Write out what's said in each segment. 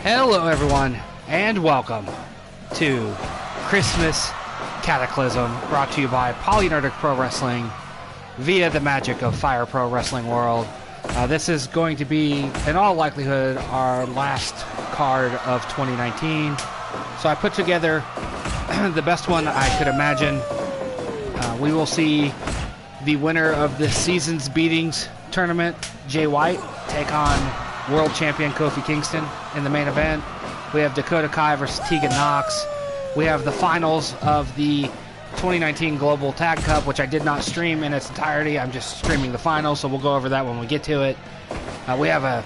Hello everyone, and welcome to Christmas Cataclysm, brought to you by PolyNerdic Pro Wrestling via the magic of Fire Pro Wrestling World. This is going to be, in all likelihood, our last card of 2019. So I put together the best one I could imagine. We will see the winner of this season's beatings tournament, Jay White, take on World Champion Kofi Kingston in the main event. We have Dakota Kai versus Tegan Knox. We have the finals of the 2019 Global Tag Cup, which I did not stream in its entirety. I'm just streaming the finals, so we'll go over that when we get to it. We have a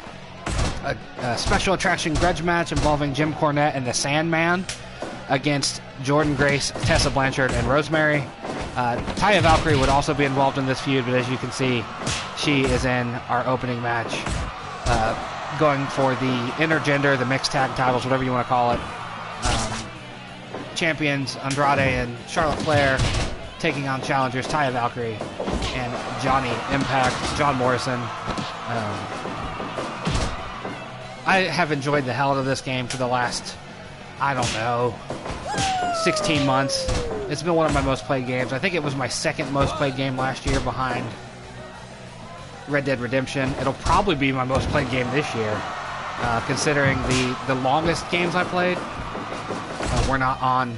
special attraction grudge match involving Jim Cornette and the Sandman against Jordynne Grace, Tessa Blanchard, and Rosemary. Taya Valkarie would also be involved in this feud, but as you can see, she is in our opening match, going for the intergender, the mixed tag titles, whatever you want to call it. Champions Andrade and Charlotte Flair taking on challengers Taya Valkarie and Johnny Impact, John Morrison. I have enjoyed the hell out of this game for the last, I don't know, 16 months. It's been one of my most played games. I think it was my second most played game last year behind Red Dead Redemption. It'll probably be my most played game this year, considering the longest games I played were not on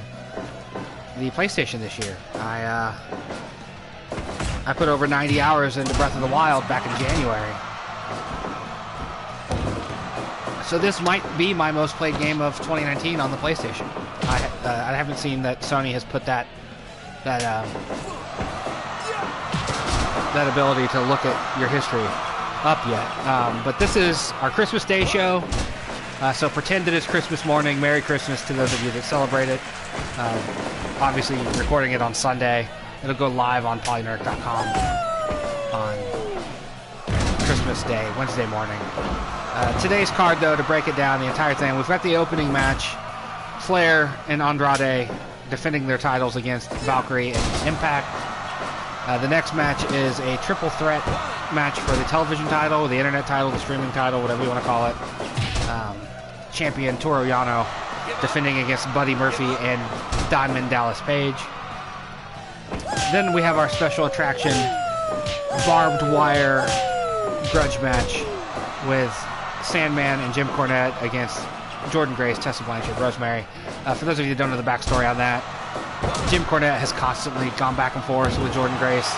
the PlayStation this year. I put over 90 hours into Breath of the Wild back in January. So this might be my most played game of 2019 on the PlayStation. I haven't seen that Sony has put that ability to look at your history up yet. But this is our Christmas Day show. So pretend that it's Christmas morning. Merry Christmas to those of you that celebrate it. Obviously, recording it on Sunday. It'll go live on PolyNerdic.com on Christmas Day, Wednesday morning. Today's card, though, to break it down, the entire thing, we've got the opening match. Flair and Andrade defending their titles against Valkarie and Impact. The next match is a triple threat match for the television title, the internet title, the streaming title, whatever you want to call it. Champion Toru Yano defending against Buddy Murphy and Diamond Dallas Page. Then we have our special attraction barbed wire grudge match with Sandman and Jim Cornette against Jordynne Grace, Tessa Blanchard, Rosemary. For those of you that don't know the backstory on that, Jim Cornette has constantly gone back and forth with Jordynne Grace.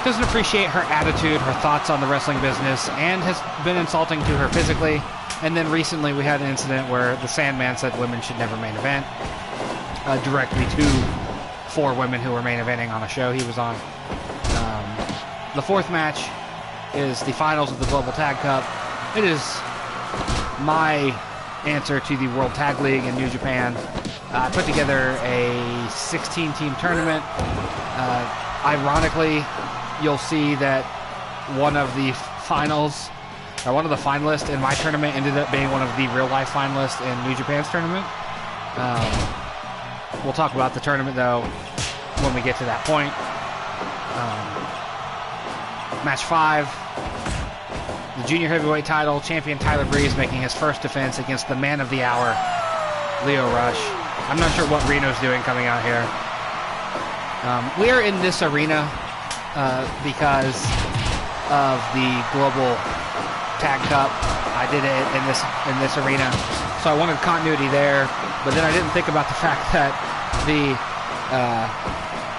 Doesn't appreciate her attitude, her thoughts on the wrestling business, and has been insulting to her physically. And then recently we had an incident where the Sandman said women should never main event, directly to 4 women who were main eventing on a show he was on. The fourth match is the finals of the Global Tag Cup. It is my answer to the World Tag League in New Japan. I put together a 16-team tournament. Ironically, you'll see that one of the finals, or one of the finalists in my tournament ended up being one of the real-life finalists in New Japan's tournament. We'll talk about the tournament, though, when we get to that point. Match 5, the junior heavyweight title, champion Tyler Breeze making his first defense against the man of the hour, Lio Rush. I'm not sure what Reno's doing coming out here. We are in this arena because of the Global Tag Cup. I did it in this arena, so I wanted continuity there. But then I didn't think about the fact that the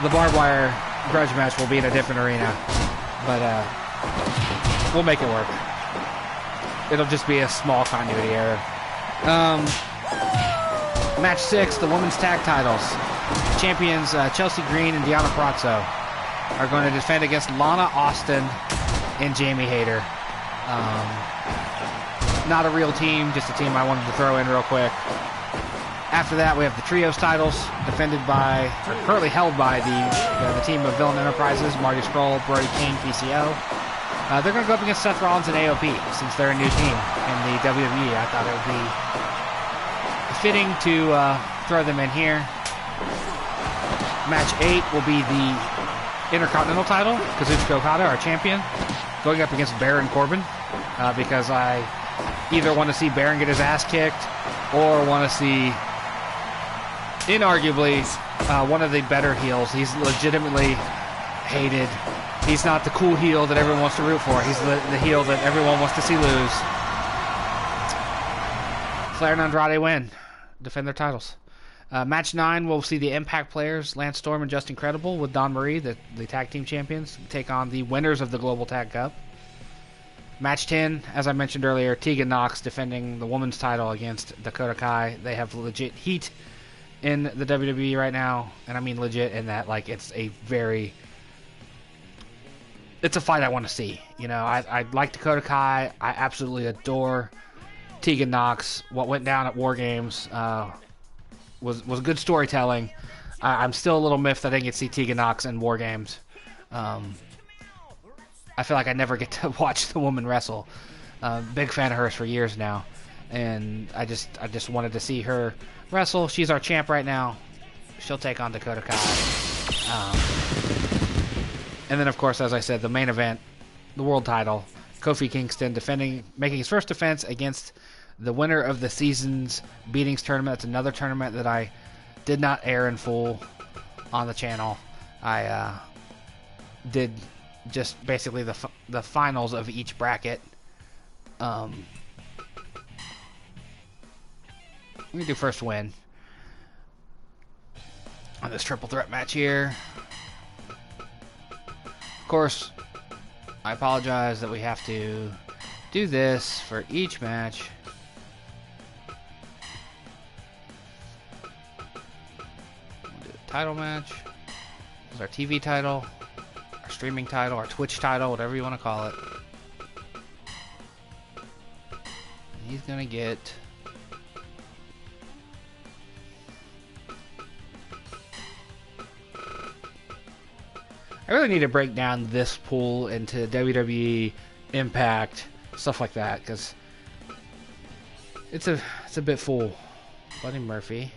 barbed wire grudge match will be in a different arena. But we'll make it work. It'll just be a small continuity error. Match 6, the women's tag titles. Champions Chelsea Green and Deanna Purrazo are going to defend against Lana, Austin, and Jamie Hayter. Not a real team, just a team I wanted to throw in real quick. After that, we have the trios titles, defended by, or currently held by the team of Villain Enterprises, Marty Scrull, Brody King, PCO. They're going to go up against Seth Rollins and AOP, since they're a new team in the WWE. I thought it would be fitting to throw them in here. Match 8 will be the Intercontinental title, Kazuchika Okada, our champion, going up against Baron Corbin, because I either want to see Baron get his ass kicked or want to see, inarguably, one of the better heels. He's legitimately hated. He's not the cool heel that everyone wants to root for. He's the heel that everyone wants to see lose. Flair and Andrade win. Defend their titles. Match 9, we'll see the Impact players, Lance Storm and Just Incredible, with Dawn Marie, the tag team champions, take on the winners of the Global Tag Cup. Match 10, as I mentioned earlier, Tegan Nox defending the women's title against Dakota Kai. They have legit heat in the WWE right now, and I mean legit in that, like, it's a fight I want to see. You know, I like Dakota Kai. I absolutely adore Tegan Nox. What went down at War Games was good storytelling. I'm still a little miffed that I didn't get to see Tegan Nox in War Games. I feel like I never get to watch the woman wrestle. Big fan of hers for years now, and I just wanted to see her wrestle. She's our champ right now. She'll take on Dakota Kai. And then, of course, as I said, the main event, the world title, Kofi Kingston making his first defense against the winner of the season's beatings tournament. That's another tournament that I did not air in full on the channel. I did just basically the finals of each bracket. Let me do first win on this triple threat match here. Of course, I apologize that we have to do this for each match. We'll do the title match. This is our TV title, our streaming title, our Twitch title, whatever you want to call it. And he's gonna get I really need to break down this pool into WWE, Impact, stuff like that, because it's a bit full. Buddy Murphy.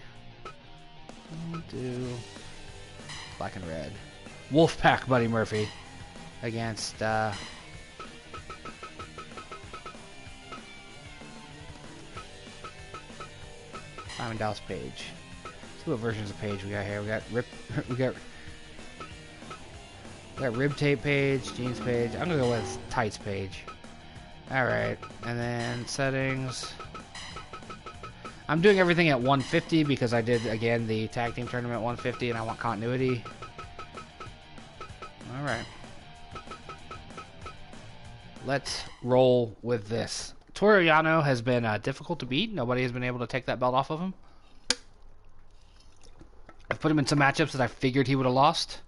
We'll do black and red. Wolfpack Buddy Murphy against Simon Dallas Page. Let's see what versions of Page we got here. We got Rib Tape Page, Jeans Page. I'm gonna go with Tights Page. Alright, and then settings. I'm doing everything at 150 because I did, again, the tag team tournament 150 and I want continuity. Alright. Let's roll with this. Toru Yano has been difficult to beat. Nobody has been able to take that belt off of him. I've put him in some matchups that I figured he would have lost.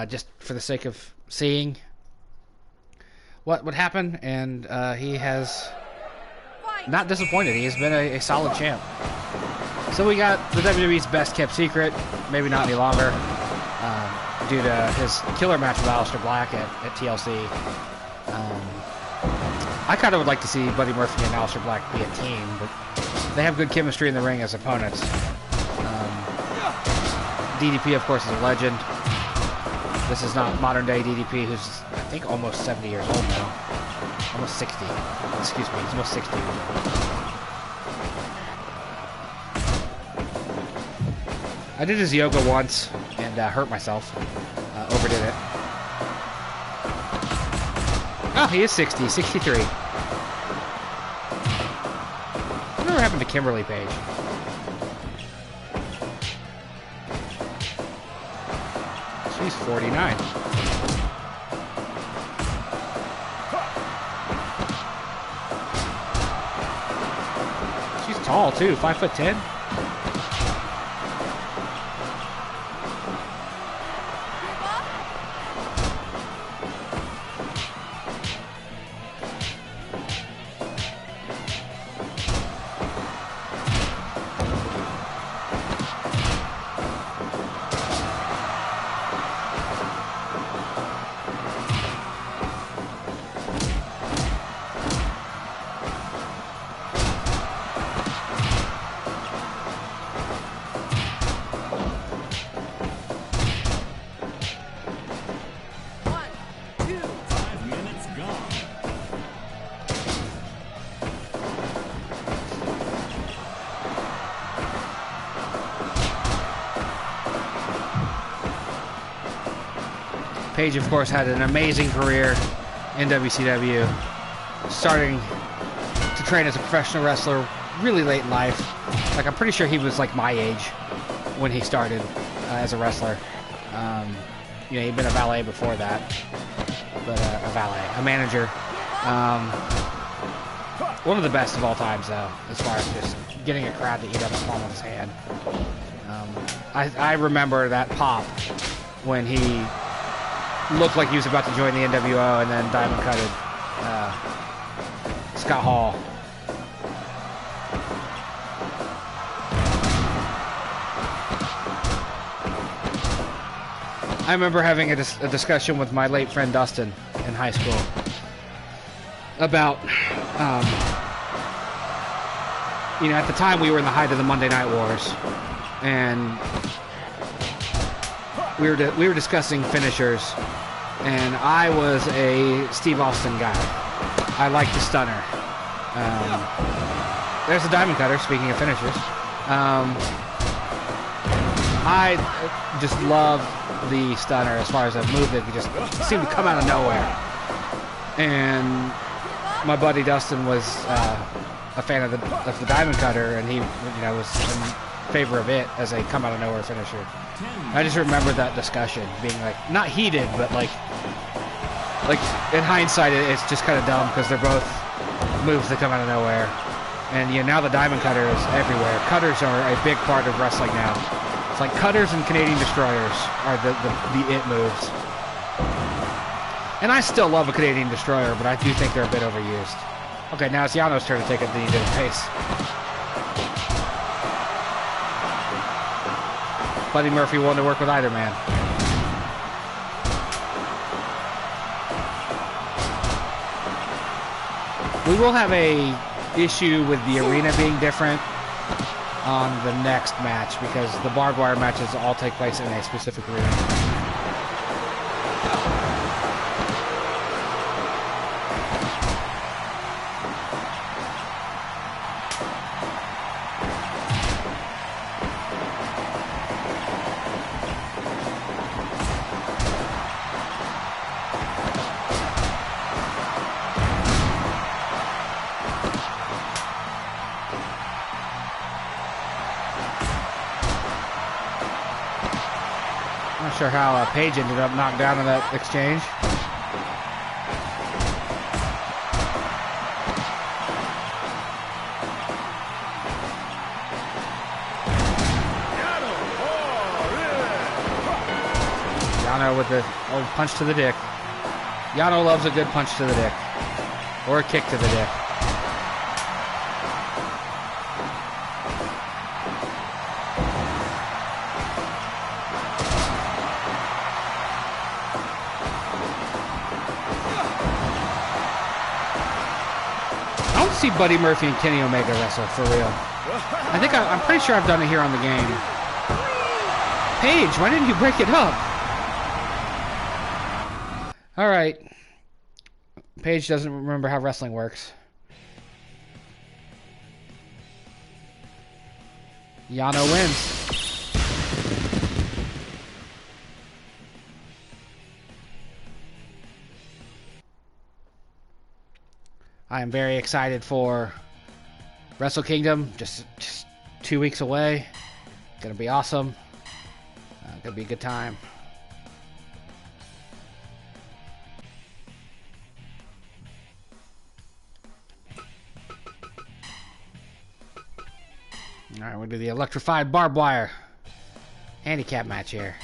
Just for the sake of seeing what would happen, and he has not disappointed. He has been a solid champ. So we got the WWE's best kept secret, maybe not any longer, due to his killer match with Aleister Black at TLC. I kind of would like to see Buddy Murphy and Aleister Black be a team, but they have good chemistry in the ring as opponents. DDP, of course, is a legend. This is not modern day DDP, who's, I think, almost 70 years old now. Almost 60. Excuse me, he's almost 60. I did his yoga once and hurt myself. Overdid it. Oh, he is 60. 63. Whatever happened to Kimberly Page? She's 49. She's tall too, 5'10". Paige, of course, had an amazing career in WCW, starting to train as a professional wrestler really late in life. Like, I'm pretty sure he was like my age when he started as a wrestler. You know, he'd been a valet before that, but a manager. One of the best of all times, though, as far as just getting a crowd to eat up the palm of his hand. I remember that pop when he looked like he was about to join the NWO and then diamond cutted Scott Hall. I remember having a discussion with my late friend Dustin in high school about, you know, at the time we were in the height of the Monday Night Wars, and we were discussing finishers, and I was a Steve Austin guy. I liked the stunner. There's a diamond cutter, speaking of finishers. I just love the stunner as far as a move that just seemed to come out of nowhere. And my buddy Dustin was a fan of the diamond cutter, and he, you know, was in favor of it as a come out of nowhere finisher. I just remember that discussion being like, not heated, but like in hindsight, it's just kind of dumb because they're both moves that come out of nowhere. And you know, now the diamond cutter is everywhere. Cutters are a big part of wrestling now. It's like cutters and Canadian destroyers are the it moves. And I still love a Canadian destroyer, but I do think they're a bit overused. Okay, now it's Yano's turn to take a knee to the face. Buddy Murphy willing to work with either man. We will have a issue with the arena being different on the next match because the barbed wire matches all take place in a specific arena. Not sure how Paige ended up knocked down in that exchange. Yano with the old punch to the dick. Yano loves a good punch to the dick. Or a kick to the dick. See Buddy Murphy and Kenny Omega wrestle for real. I think I'm pretty sure I've done it here on the game. Paige, why didn't you break it up? All right. Paige doesn't remember how wrestling works. Yano wins. I am very excited for Wrestle Kingdom. Just 2 weeks away. Gonna be awesome. Gonna be a good time. All right, we'll do the electrified barbed wire handicap match here.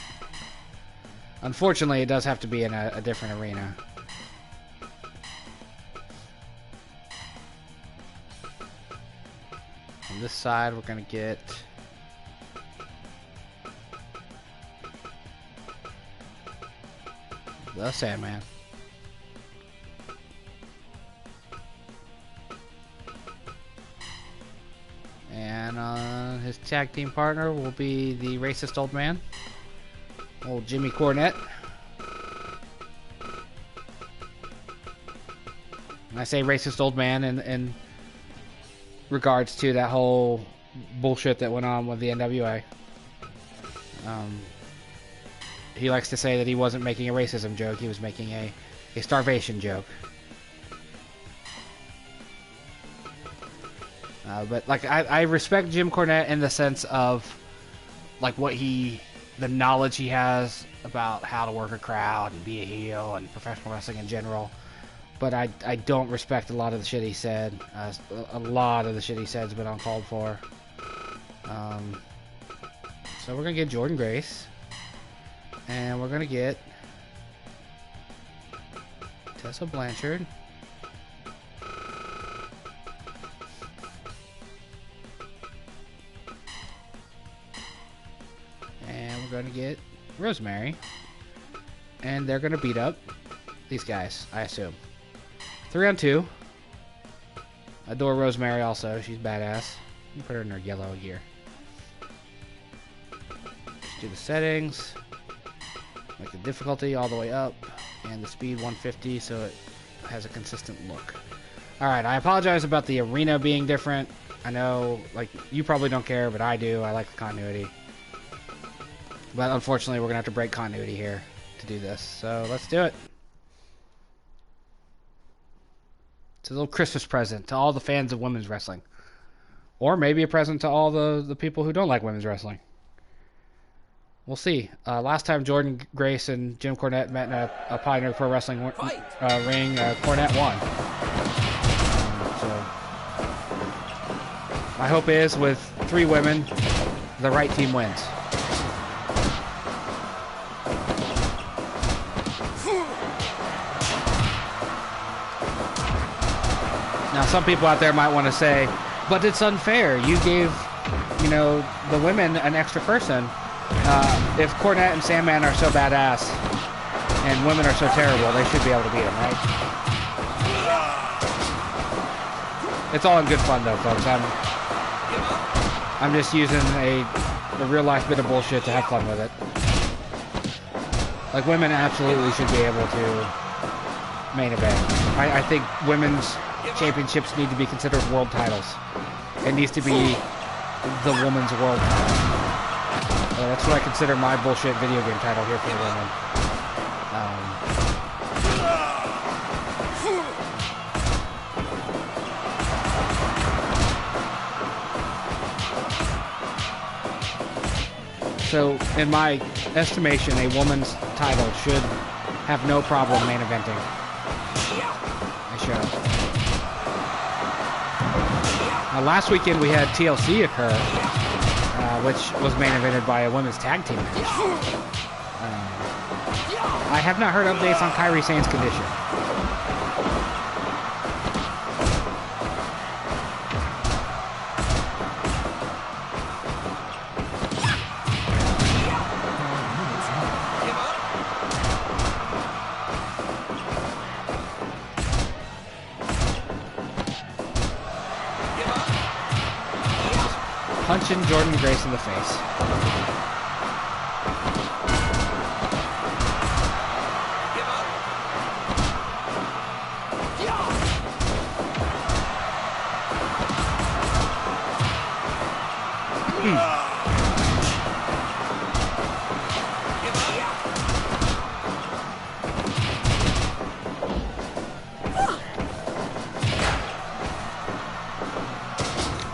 Unfortunately, it does have to be in a different arena. On this side, we're going to get the Sandman. And his tag team partner will be the racist old man, old Jimmy Cornette. And I say racist old man in regards to that whole bullshit that went on with the NWA. he likes to say that he wasn't making a racism joke. He was making a starvation joke. But like I respect Jim Cornette in the sense of like the knowledge he has about how to work a crowd and be a heel and professional wrestling in general. But I don't respect a lot of the shit he said. A lot of the shit he said has been uncalled for. So we're going to get Jordynne Grace. And we're going to get Tessa Blanchard. And we're going to get Rosemary. And they're going to beat up these guys, I assume. 3-on-2. Adore Rosemary also. She's badass. Put her in her yellow gear. Just do the settings. Make the difficulty all the way up. And the speed 150 so it has a consistent look. Alright, I apologize about the arena being different. I know, like, you probably don't care, but I do. I like the continuity. But unfortunately, we're going to have to break continuity here to do this. So let's do it. It's a little Christmas present to all the fans of women's wrestling. Or maybe a present to all the people who don't like women's wrestling. We'll see. Last time Jordynne Grace and Jim Cornette met in a PolyNerdic Pro Wrestling ring, Cornette won. So my hope is with 3 women, the right team wins. Now, some people out there might want to say, but it's unfair. You gave, the women an extra person. If Cornette and Sandman are so badass and women are so terrible, they should be able to beat them, right? It's all in good fun, though, folks. I'm just using a real-life bit of bullshit to have fun with it. Like, women absolutely should be able to main event. I think women's championships need to be considered world titles. It needs to be the woman's world title. That's what I consider my bullshit video game title here for the women. So, in my estimation, a woman's title should have no problem main eventing a show. Last weekend we had TLC occur, which was main evented by a women's tag team match. I have not heard updates on Kairi Sane's condition. Punching Jordynne Grace in the face.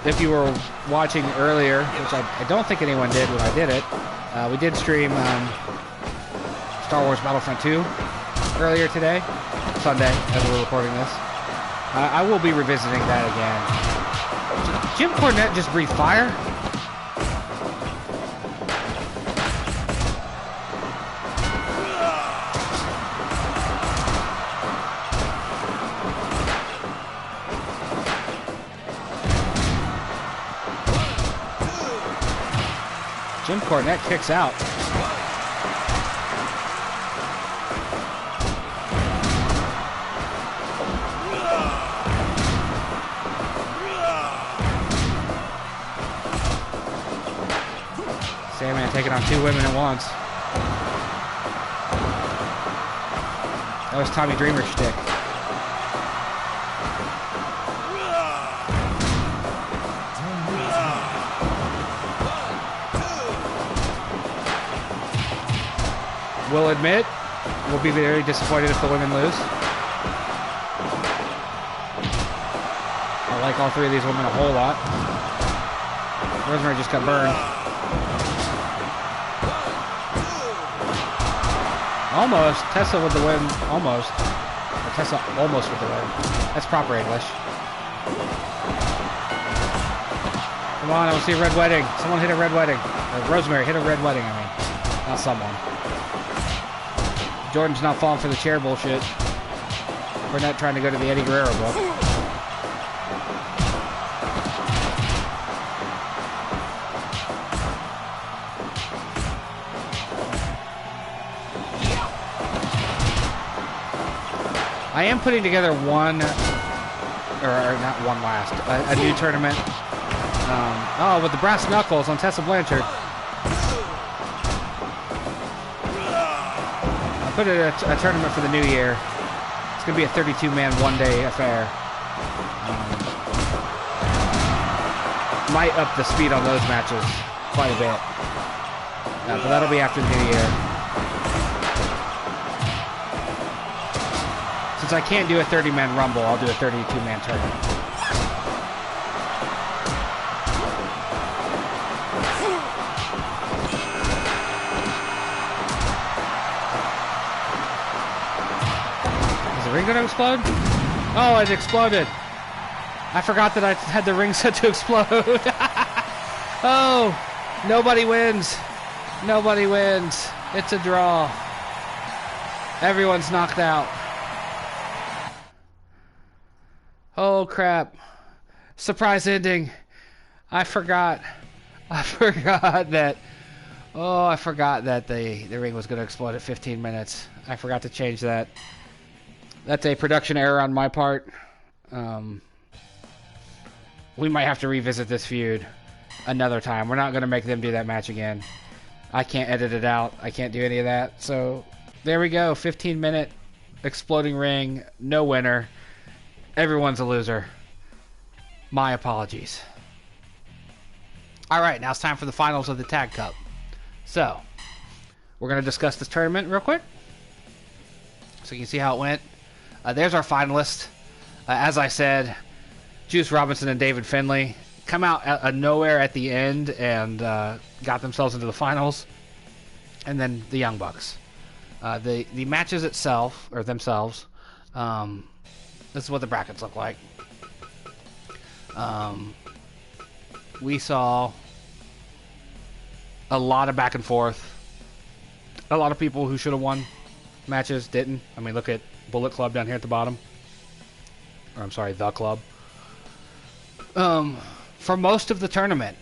If you were watching earlier, which I don't think anyone did when I did it, we did stream Star Wars Battlefront 2 earlier today, Sunday, as we're recording this. I will be revisiting that again. Did Jim Cornette just breathe fire? Jim Cornette kicks out. Sandman taking on 2 women at once. That was Tommy Dreamer's shtick. will admit we'll be very disappointed if the women lose. I like all three of these women a whole lot. Rosemary just got burned. Almost. Tessa with the win. Almost. Or Tessa almost with the win. That's proper English. Come on, I want to see a red wedding. Someone hit a red wedding. Or Rosemary hit a red wedding, I mean. Not someone. Jordynne's not falling for the chair bullshit. Cornette trying to go to the Eddie Guerrero book. I am putting together one, or not one last, a new tournament. Oh, with the brass knuckles on Tessa Blanchard. I put it a tournament for the new year. It's going to be a 32-man one-day affair. Might up the speed on those matches quite a bit. But that'll be after the new year. Since I can't do a 30-man rumble, I'll do a 32-man tournament. Is the ring going to explode? Oh, it exploded. I forgot that I had the ring set to explode. Oh, nobody wins. Nobody wins. It's a draw. Everyone's knocked out. Oh, crap. Surprise ending. I forgot that... Oh, I forgot that the ring was going to explode at 15 minutes. I forgot to change that. That's a production error on my part. We might have to revisit this feud another time. We're not going to make them do that match again. I can't edit it out. I can't do any of that. So, there we go. 15-minute exploding ring. No winner. Everyone's a loser. My apologies. Alright, now it's time for the finals of the Tag Cup. So, we're going to discuss this tournament real quick, so you can see how it went. There's our finalists. As I said, Juice Robinson and David Finlay come out of nowhere at the end and got themselves into the finals. And then the Young Bucks. The matches themselves, this is what the brackets look like. We saw a lot of back and forth. A lot of people who should have won matches didn't. I mean, look at Bullet Club down here at the bottom. Or I'm sorry, The Club. For most of the tournament,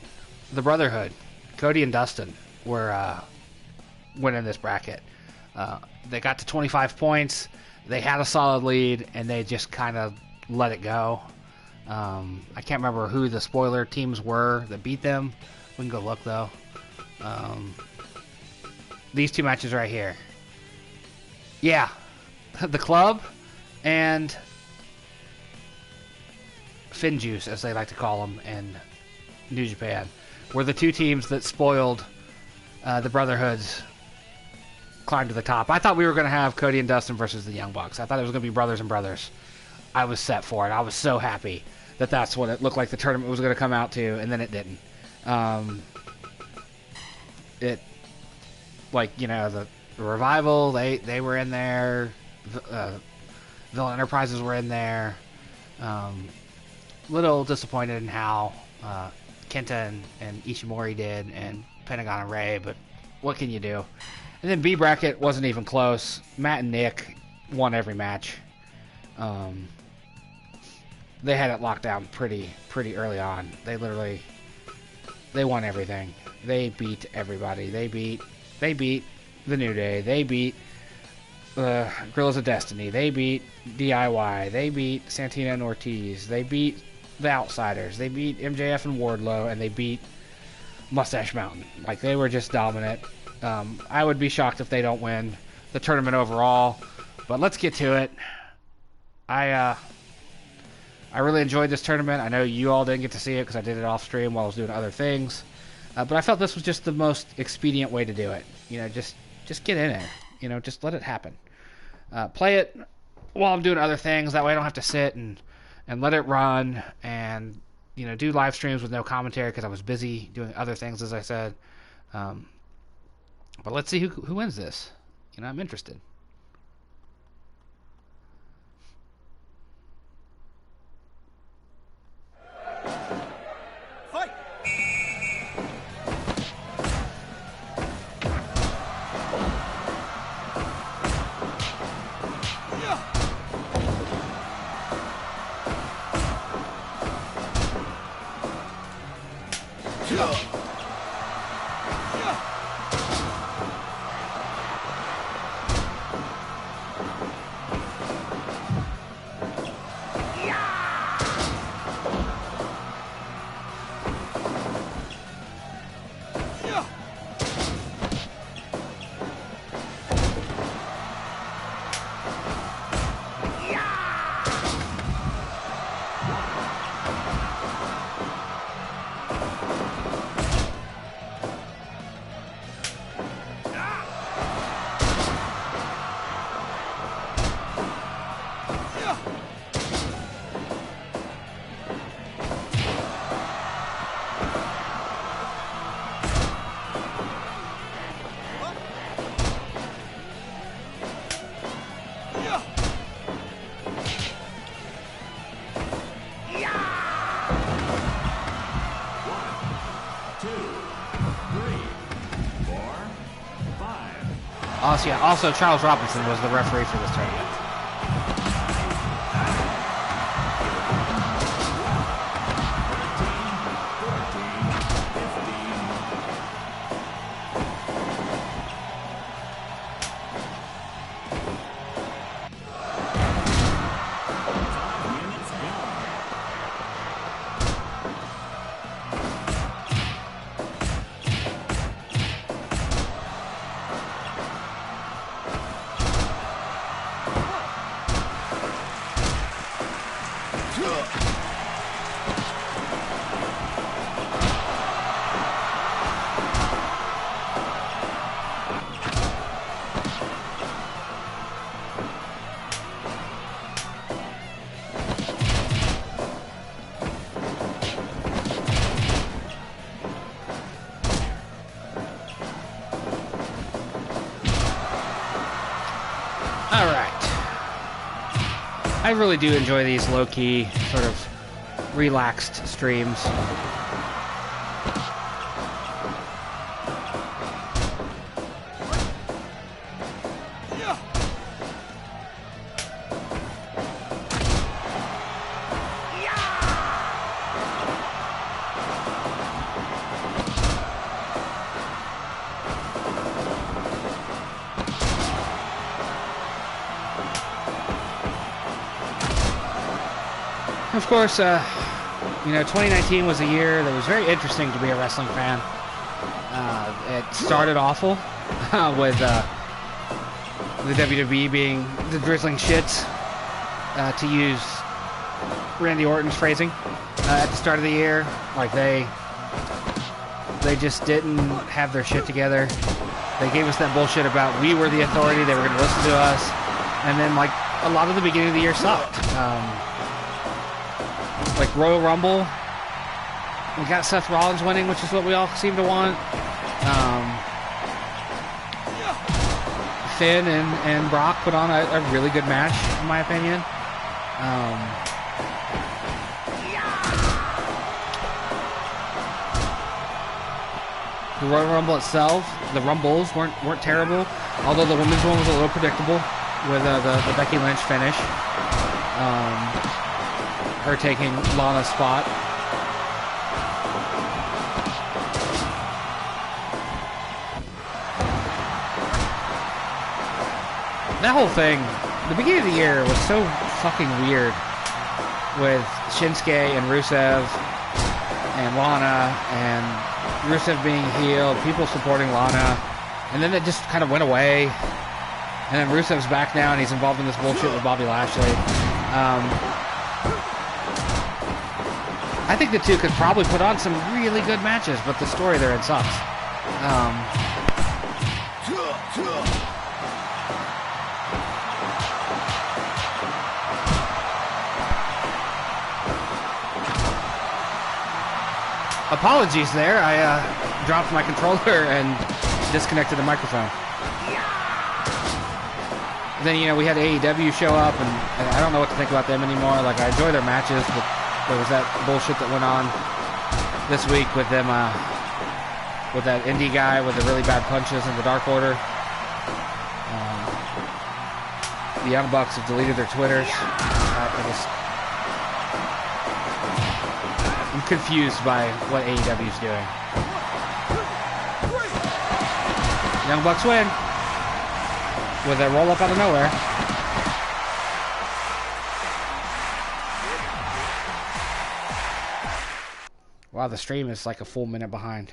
the Brotherhood, Cody and Dustin, were winning this bracket. They got to 25 points. They had a solid lead, and they just kind of let it go. I can't remember who the spoiler teams were that beat them. We can go look, though. These two matches right here. Yeah. The Club and Finjuice, as they like to call them in New Japan, were the two teams that spoiled the Brotherhood's climb to the top. I thought we were going to have Cody and Dustin versus the Young Bucks. I thought it was going to be brothers and brothers. I was set for it. I was so happy that that's what it looked like the tournament was going to come out to, and then it didn't. The Revival, they were in there. Villain Enterprises were in there. Little disappointed in how Kenta and Ishimori did, and Pentagon and Ray, but what can you do? And then B bracket wasn't even close. Matt and Nick won every match. They had it locked down pretty early on. They won everything. They beat everybody. They beat the New Day. They beat Guerrillas of Destiny. They beat DIY. They beat Santina and Ortiz. They beat the Outsiders. They beat MJF and Wardlow, and they beat Mustache Mountain. Like, they were just dominant. I would be shocked if they don't win the tournament overall, but let's get to it. I really enjoyed this tournament. I know you all didn't get to see it because I did it off stream while I was doing other things, but I felt this was just the most expedient way to do it. You know, just get in there. You know, just let it happen. Play it while I'm doing other things. That way I don't have to sit and let it run and, you know, do live streams with no commentary because I was busy doing other things, as I said. But let's see who wins this. You know, I'm interested. Also, Charles Robinson was the referee for this tournament. I really do enjoy these low-key, sort of relaxed streams. Of course, you know, 2019 was a year that was very interesting to be a wrestling fan. It started awful with the WWE being the drizzling shits, to use Randy Orton's phrasing, at the start of the year. Like, they just didn't have their shit together. They gave us that bullshit about we were the authority, they were going to listen to us, and then, like, a lot of the beginning of the year sucked. Like Royal Rumble, we got Seth Rollins winning, which is what we all seem to want. Finn and Brock put on a really good match, in my opinion. The Royal Rumble itself, the Rumbles weren't terrible, although the women's one was a little predictable with the Becky Lynch finish. Her taking Lana's spot. That whole thing, the beginning of the year was so fucking weird with Shinsuke and Rusev and Lana and Rusev being healed, people supporting Lana, and then it just kind of went away. And then Rusev's back now and he's involved in this bullshit with Bobby Lashley. I think the two could probably put on some really good matches, but the story there, it sucks. Apologies there. I dropped my controller and disconnected the microphone. Then, you know, we had AEW show up, and I don't know what to think about them anymore. Like, I enjoy their matches, but there was that bullshit that went on this week with them, with that indie guy with the really bad punches in the Dark Order. The Young Bucks have deleted their Twitters. I'm confused by what AEW's doing. Young Bucks win with a roll up out of nowhere. Wow, the stream is like a full minute behind.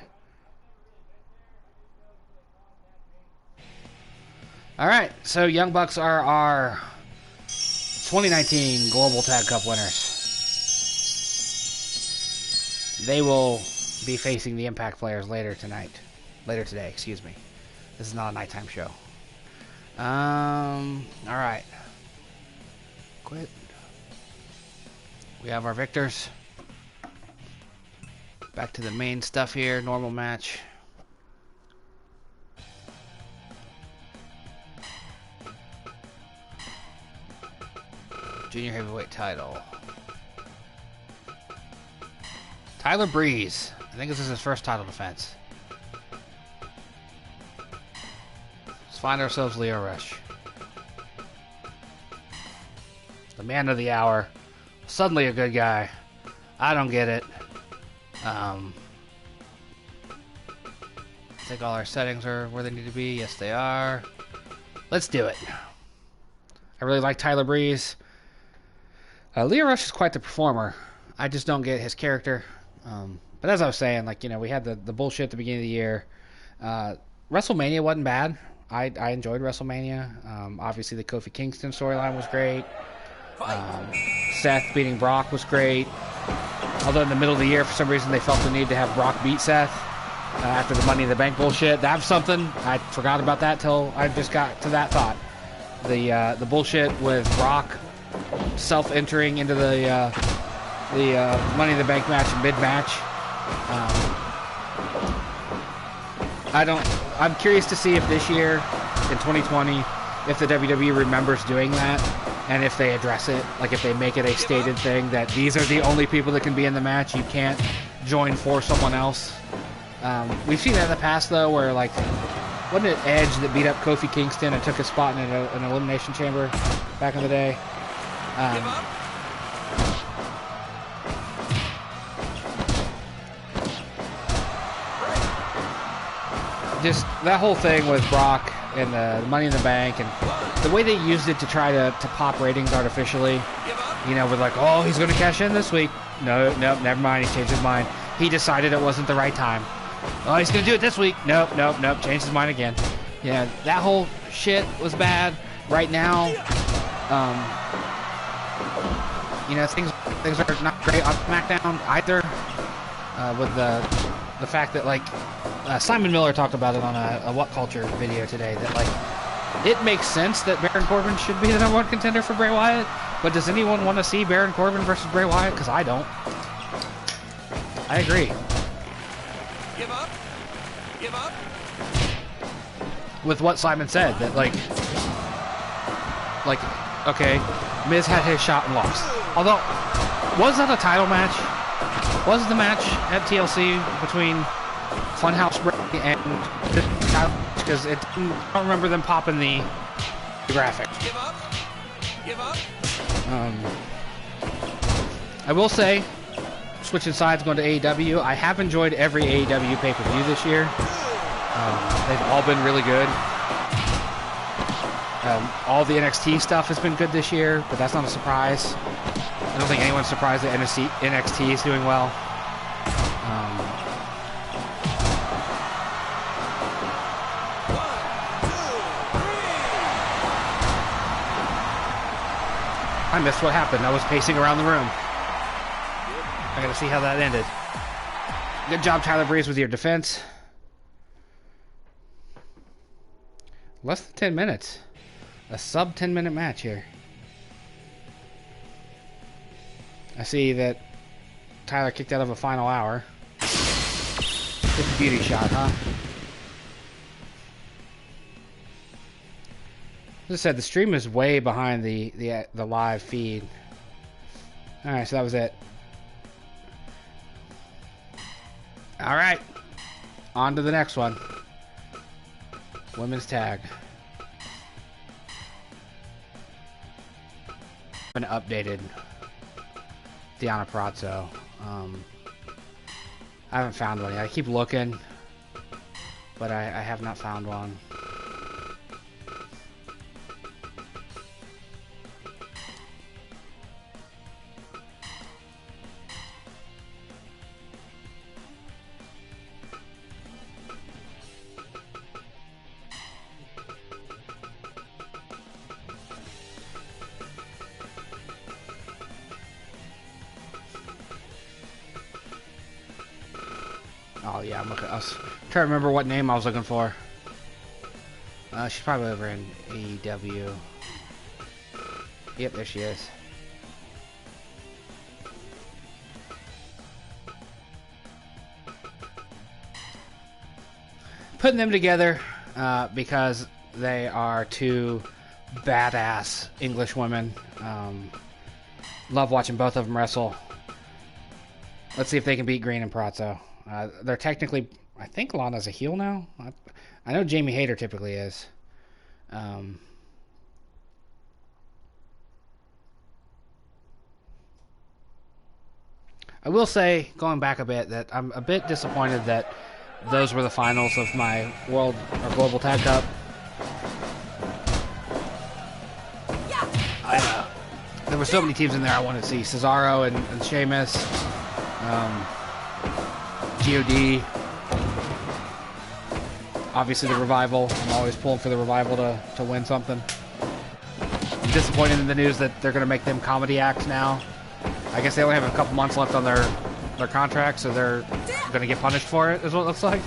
Alright, so Young Bucks are our 2019 Global Tag Cup winners. They will be facing the Impact players later today, excuse me. This is not a nighttime show. Alright. Quit. We have our victors. Back to the main stuff here, normal match. Junior heavyweight title. Tyler Breeze. I think this is his first title defense. Let's find ourselves Leo Rush. The man of the hour. Suddenly a good guy. I don't get it. I think all our settings are where they need to be. Yes, they are. Let's do it. I really like Tyler Breeze. Leo Rush is quite the performer. I just don't get his character. But as I was saying, like, you know, we had the bullshit at the beginning of the year. WrestleMania wasn't bad. I enjoyed WrestleMania. Obviously, the Kofi Kingston storyline was great. Seth beating Brock was great. Although in the middle of the year, for some reason, they felt the need to have Brock beat Seth after the Money in the Bank bullshit. That's something. I forgot about that till I just got to that thought. The bullshit with Brock self-entering into the Money in the Bank match mid-match. I'm curious to see if this year, in 2020, if the WWE remembers doing that, and if they address it, like if they make it a stated thing that these are the only people that can be in the match, you can't join for someone else. We've seen that in the past, though, where, like, wasn't it Edge that beat up Kofi Kingston and took his spot in an Elimination Chamber back in the day? Just that whole thing with Brock and the Money in the Bank and the way they used it to try to pop ratings artificially, you know, with like, oh, he's going to cash in this week. No, never mind. He changed his mind. He decided it wasn't the right time. Oh, he's going to do it this week. Nope. Changed his mind again. Yeah, that whole shit was bad. Right now, you know, things are not great on SmackDown either. With the fact that, like, Simon Miller talked about it on a What Culture video today, that, like, it makes sense that Baron Corbin should be the #1 contender for Bray Wyatt, but does anyone want to see Baron Corbin versus Bray Wyatt? Because I don't. I agree. Give up. With what Simon said, that, like, okay, Miz had his shot and lost. Although, was that a title match? Was the match at TLC between Funhouse Brady and the title match? Because I don't remember them popping the graphic. Give up. I will say, switching sides, going to AEW, I have enjoyed every AEW pay-per-view this year. They've all been really good. All the NXT stuff has been good this year, but that's not a surprise. I don't think anyone's surprised that NXT is doing well. I missed what happened. I was pacing around the room. I gotta see how that ended. Good job, Tyler Breeze, with your defense. Less than 10 minutes. A sub 10-minute match here. I see that Tyler kicked out of a final hour. It's a beauty shot, huh? As I said, the stream is way behind the live feed. All right, so that was it. All right, on to the next one. Women's tag. Been updated. Deanna Purrazo. I haven't found one yet. I keep looking, but I have not found one. Oh yeah, I'm looking. I was trying to remember what name I was looking for. She's probably over in AEW. Yep, there she is. Putting them together because they are two badass English women. Love watching both of them wrestle. Let's see if they can beat Green and Purrazo. They're technically, I think Lana's a heel now. I know Jamie Hayter typically is. I will say, going back a bit, that I'm a bit disappointed that those were the finals of my World or Global Tag Cup. There were so many teams in there I wanted to see. Cesaro and Sheamus. God. Obviously the Revival. I'm always pulling for the Revival to win something. I'm disappointed in the news that they're going to make them comedy acts now. I guess they only have a couple months left on their contract, so they're going to get punished for it, is what it looks like.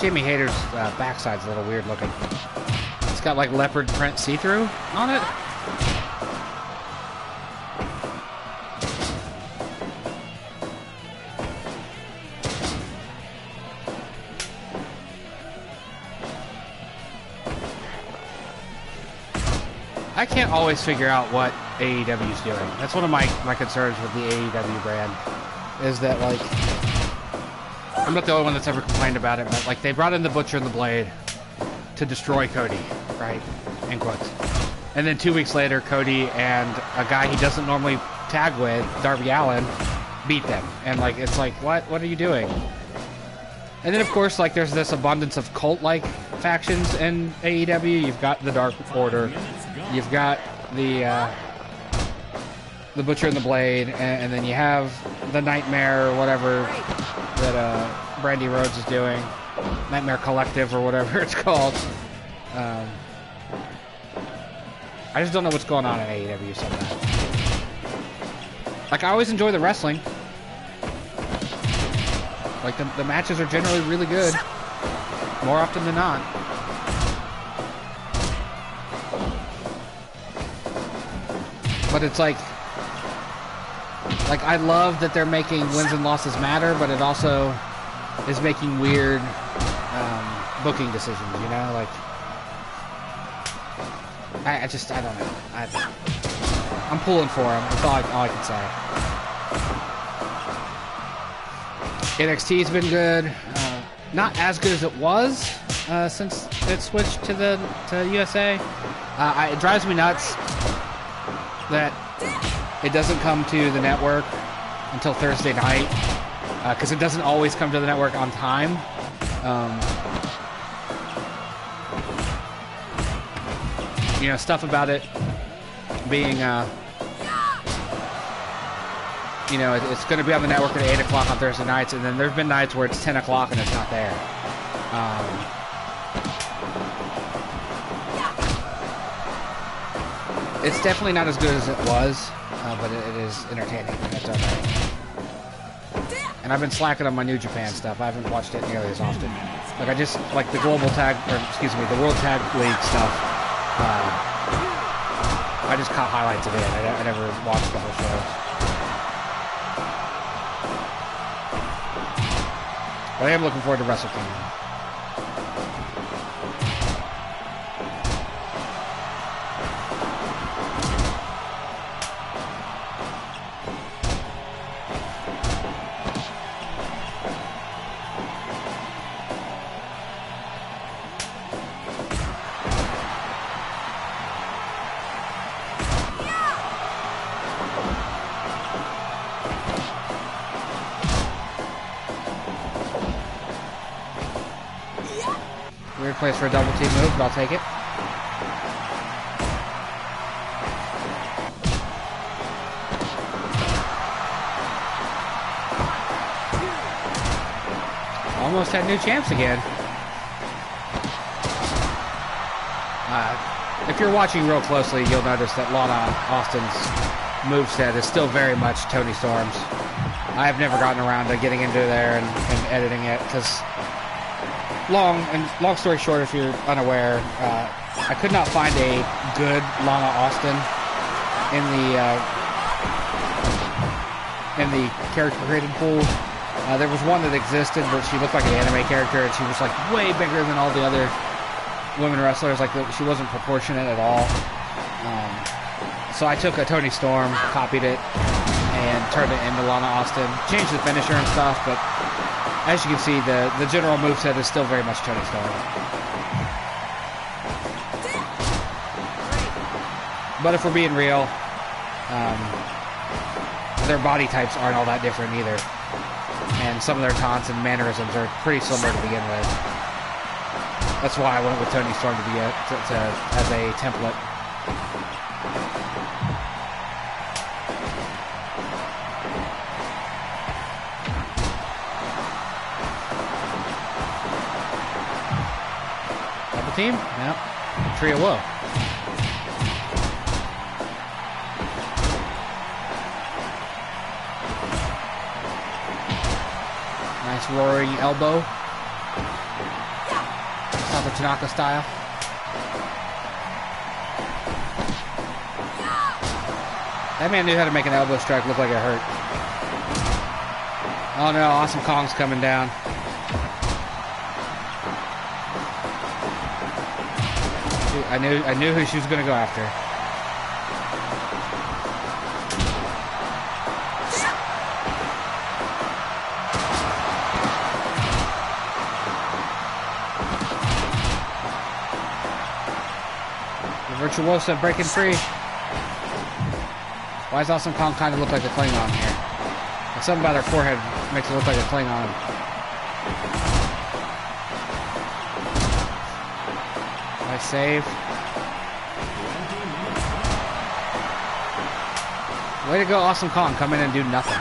Jamie Hayter's backside's a little weird looking. It's got like leopard print see-through on it. I can't always figure out what AEW's doing. That's one of my concerns with the AEW brand, is that, like, I'm not the only one that's ever complained about it, but like they brought in the Butcher and the Blade to destroy Cody, right? In quotes. And then 2 weeks later, Cody and a guy he doesn't normally tag with, Darby Allin, beat them. And like it's like, what are you doing? And then of course, like there's this abundance of cult-like factions in AEW. You've got the Dark Order, you've got the Butcher and the Blade, and then you have the Nightmare or whatever that Brandy Rhodes is doing, Nightmare Collective or whatever it's called. I just don't know what's going on in AEW sometimes. Like, I always enjoy the wrestling. Like, the matches are generally really good, more often than not. But it's like I love that they're making wins and losses matter, but it also is making weird booking decisions, you know? Like, I don't know. I'm pulling for them. That's all I can say. NXT's been good. Not as good as it was since it switched to USA. It drives me nuts that it doesn't come to the network until Thursday night, because it doesn't always come to the network on time. You know, stuff about it being, you know, it's going to be on the network at 8 o'clock on Thursday nights, and then there's been nights where it's 10 o'clock and it's not there. It's definitely not as good as it was, but it is entertaining. That's okay. And I've been slacking on my New Japan stuff. I haven't watched it nearly as often. Like, I just, like, the global tag, or excuse me, the World Tag League stuff, I just caught highlights of it. I never watched the whole show. But I am looking forward to Wrestle Kingdom. Weird place for a double team move, but I'll take it. Almost had new champs again. If you're watching real closely, you'll notice that Lana Austin's moveset is still very much Toni Storm's. I have never gotten around to getting into there and editing it, because long story short, if you're unaware, I could not find a good Lana Austin in the character created pool. There was one that existed, but she looked like an anime character, and she was like way bigger than all the other women wrestlers. Like, she wasn't proportionate at all. So I took a Toni Storm, copied it, and turned it into Lana Austin. Changed the finisher and stuff, but as you can see, the general moveset is still very much Toni Storm. But if we're being real, their body types aren't all that different either. And some of their taunts and mannerisms are pretty similar to begin with. That's why I went with Toni Storm as a template. Team? Yep. Trio Woe. Nice roaring elbow. Saba Tanaka style. That man knew how to make an elbow strike look like it hurt. Oh no, Awesome Kong's coming down. I knew who she was going to go after. The Virtuosa breaking free. Why does Awesome Kong kind of look like a Klingon here? And something about her forehead makes it look like a Klingon. Nice save. Way to go, Awesome Kong. Come in and do nothing.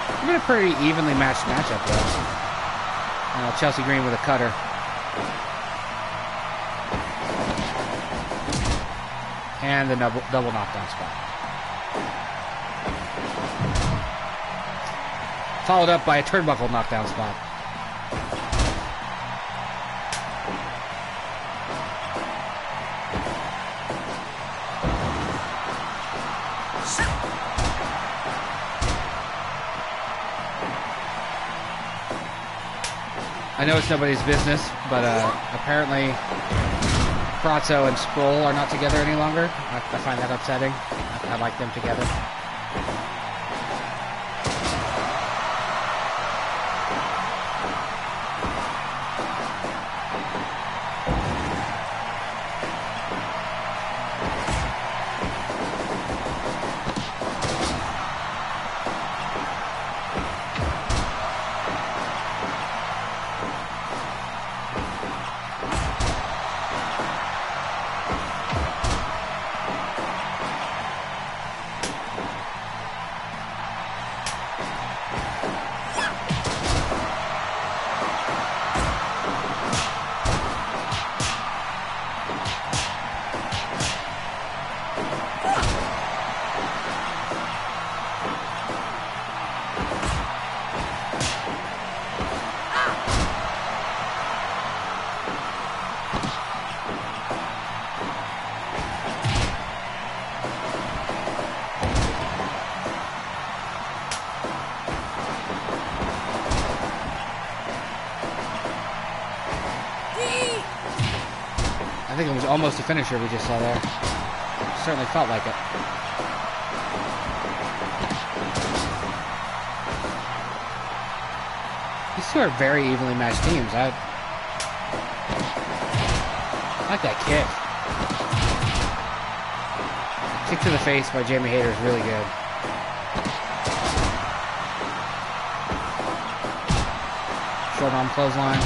It's been a pretty evenly matched matchup, though. Chelsea Green with a cutter. And the double knockdown spot. Followed up by a turnbuckle knockdown spot. I know it's nobody's business, but apparently Purrazo and Scrull are not together any longer. I find that upsetting. I like them together. almost a finisher we just saw there. Certainly felt like it. These two are very evenly matched teams. I like that kick. Kick to the face by Jamie Hayter is really good. Short arm clothesline.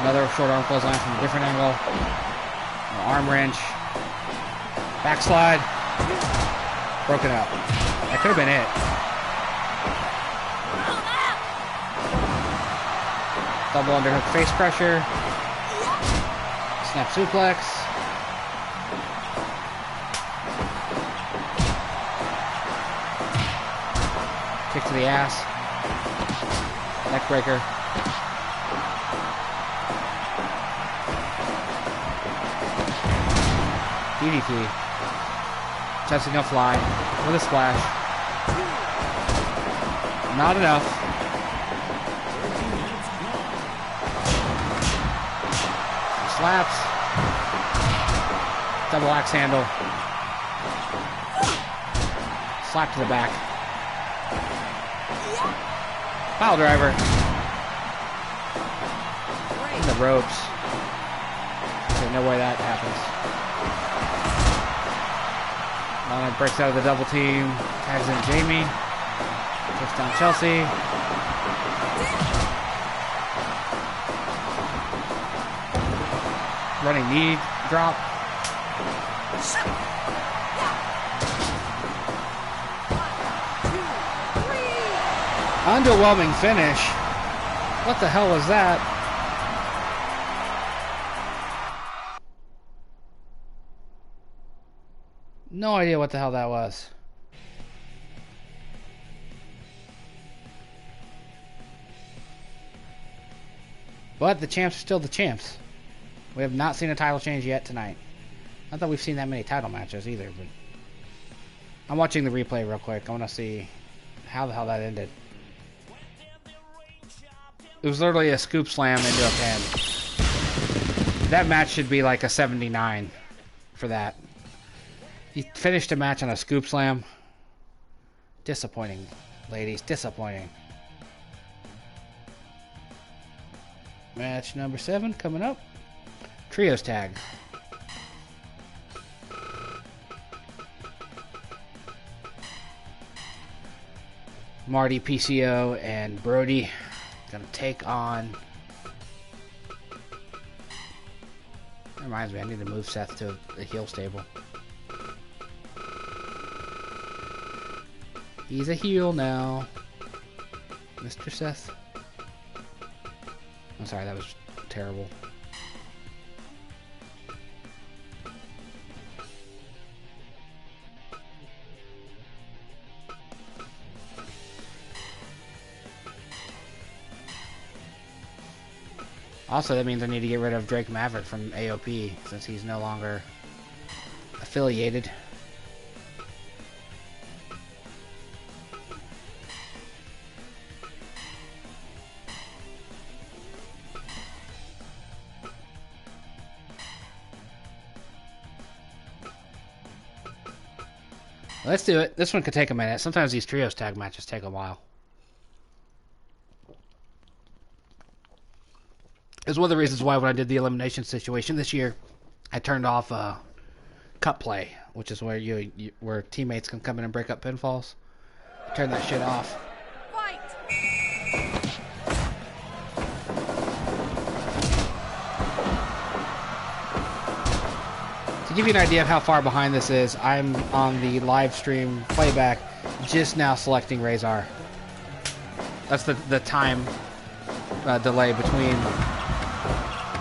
Another short arm clothesline from a different angle. An arm wrench. Backslide. Broken up. That could have been it. Double underhook face pressure. Snap suplex. Kick to the ass. Neck breaker. DDT. Testing a fly with a splash. Not enough. Slaps. Double axe handle. Slap to the back. Pile driver. In the ropes. There's no way that happens. Lana breaks out of the double team. Tags in Jamie. Takes down Chelsea. Running knee drop. Underwhelming finish. What the hell was that? No idea what the hell that was. But the champs are still the champs. We have not seen a title change yet tonight. Not that we've seen that many title matches either, but I'm watching the replay real quick. I want to see how the hell that ended. It was literally a scoop slam into a pin. That match should be like a 79 for that. You finished a match on a scoop slam. Disappointing, ladies. Disappointing. Match number 7 coming up. Trios tag. Marty, PCO, and Brody gonna take on. That reminds me, I need to move Seth to the heel stable. He's a heel now. Mr. Seth. I'm sorry, that was terrible. Also, that means I need to get rid of Drake Maverick from AOP since he's no longer affiliated. Let's do it. This one could take a minute. Sometimes these trios tag matches take a while. It's one of the reasons why when I did the elimination situation this year, I turned off cut play, which is where where teammates can come in and break up pinfalls. Turn that shit off. Fight. To give you an idea of how far behind this is, I'm on the live stream playback, just now selecting Razor. That's the time delay between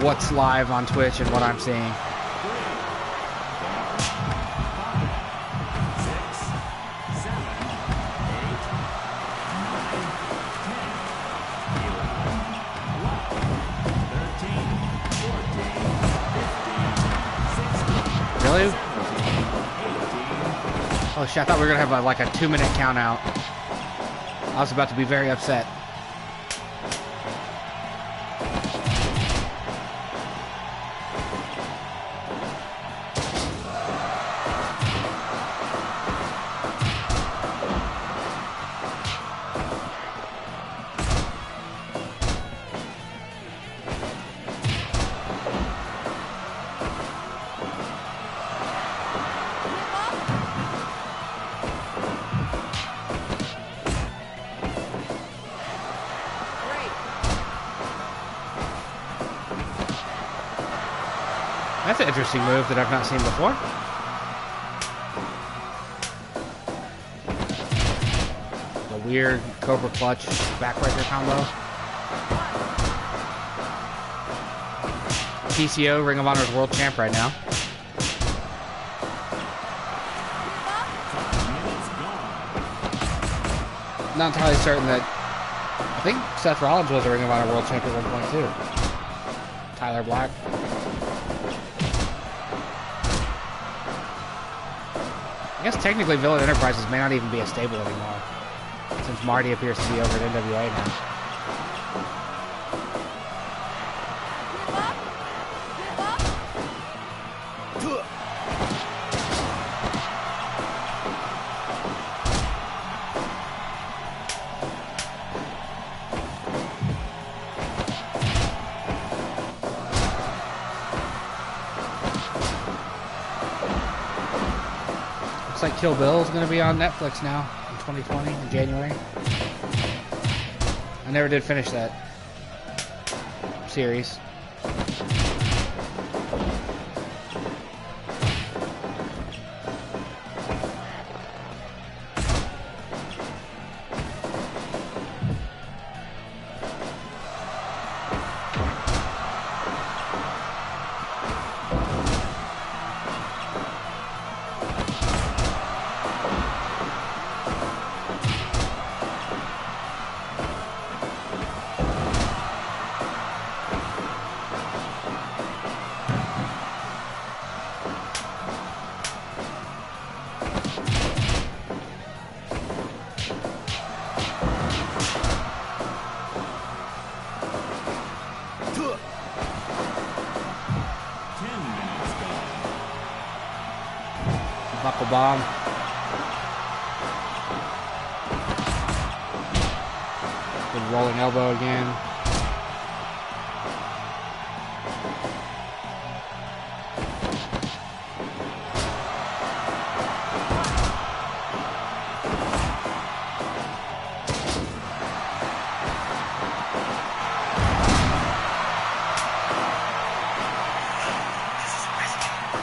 what's live on Twitch and what I'm seeing. Really? Oh shit, I thought we were gonna have like a 2-minute count out. I was about to be very upset. an interesting move that I've not seen before. The weird Cobra Clutch backbreaker combo. PCO, Ring of Honor's world champ right now. Not entirely certain that... I think Seth Rollins was a Ring of Honor world champ at one point too. Tyler Black. I guess technically Villain Enterprises may not even be a stable anymore, since Marty appears to be over at NWA now. Like Kill Bill is going to be on Netflix now in 2020 in January. I never did finish that series. Buckle bomb. Good rolling elbow again.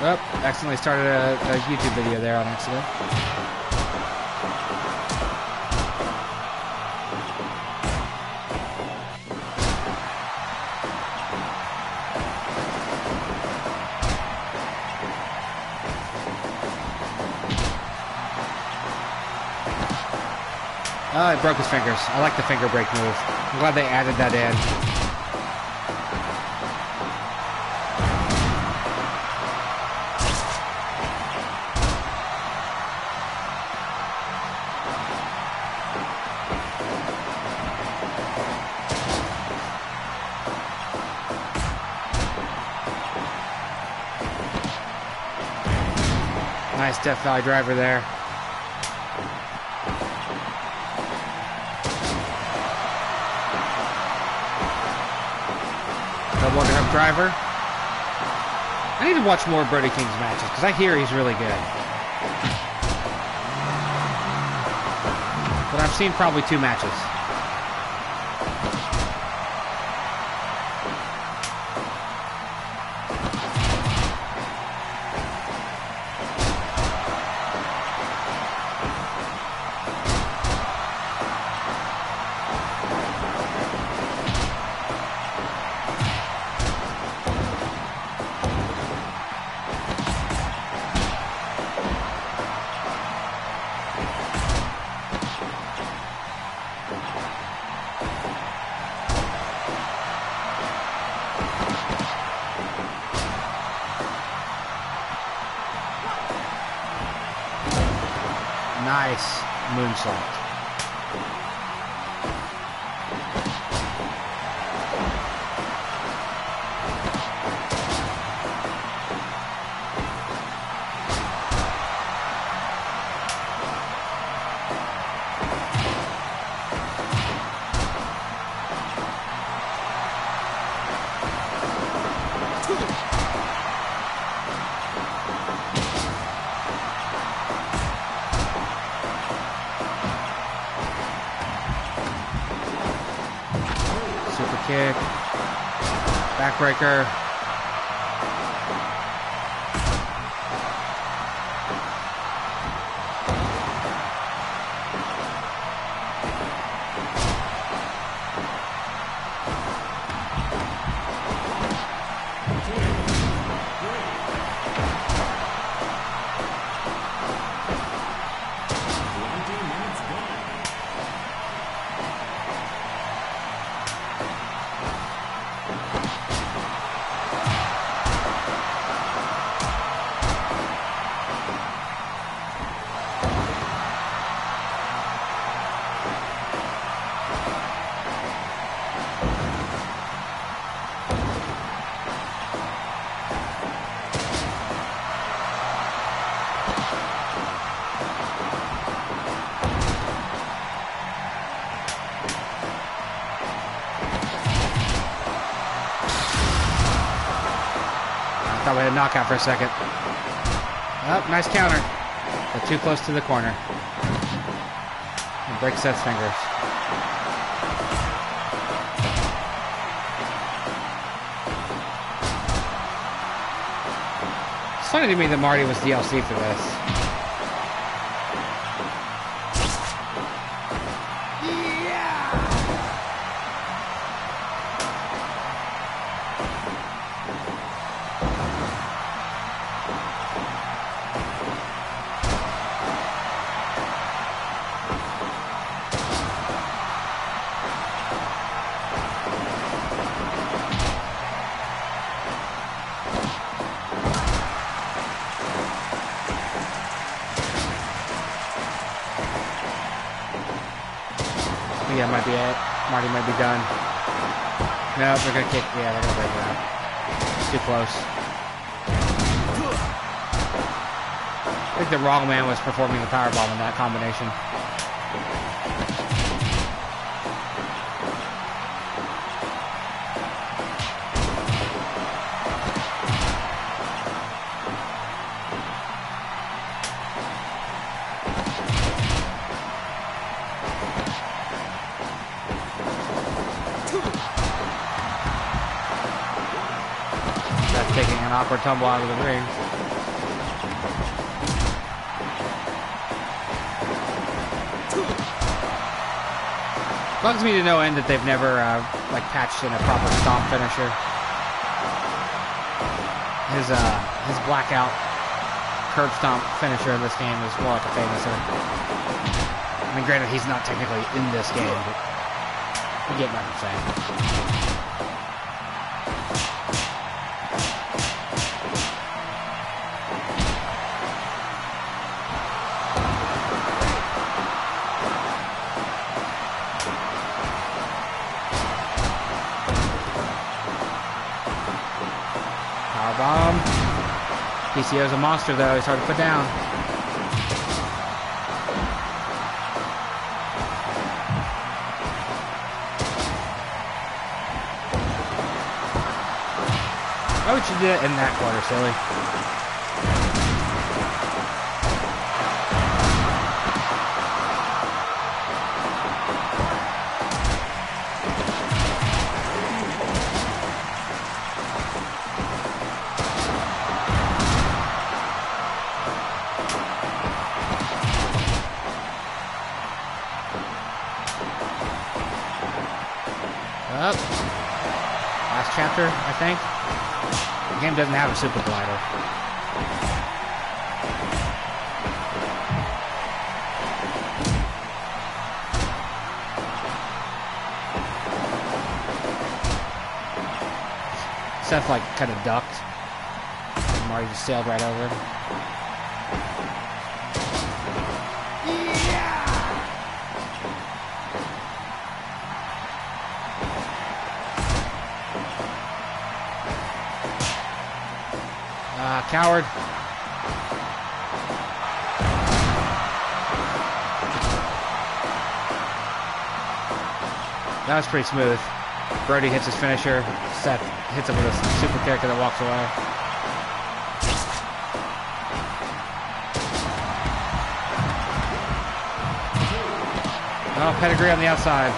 Oh, accidentally started a YouTube video there on accident. Oh, it broke his fingers. I like the finger break move. I'm glad they added that in. Nice Death Valley driver there. Double underhook driver. I need to watch more Brody King's matches because I hear he's really good. But I've seen probably 2 matches. Nice moonsault. Kick, backbreaker. a knockout for a second. Oh, nice counter. But too close to the corner. And breaks Seth's fingers. It's funny to me that Marty was DLC for this. Yeah, might be it. Marty might be done. No, they're gonna kick. Yeah, they're gonna break it out. It's too close. I think the wrong man was performing the powerbomb in that combination. Taking an awkward tumble out of the ring. Bugs me to no end that they've never like patched in a proper stomp finisher. His blackout curb stomp finisher in this game is more like a famouser. I mean, granted, he's not technically in this game, but you get what I'm saying. Powerbomb. PCO's a monster, though. He's hard to put down. Why would you do it in that quarter, silly? Up. Last chapter, I think. The game doesn't have a super glider. Seth like kind of ducked. And Marty just sailed right over him. Coward. That was pretty smooth. Brody hits his finisher. Seth hits him with a super kick and then walks away. Oh, pedigree on the outside.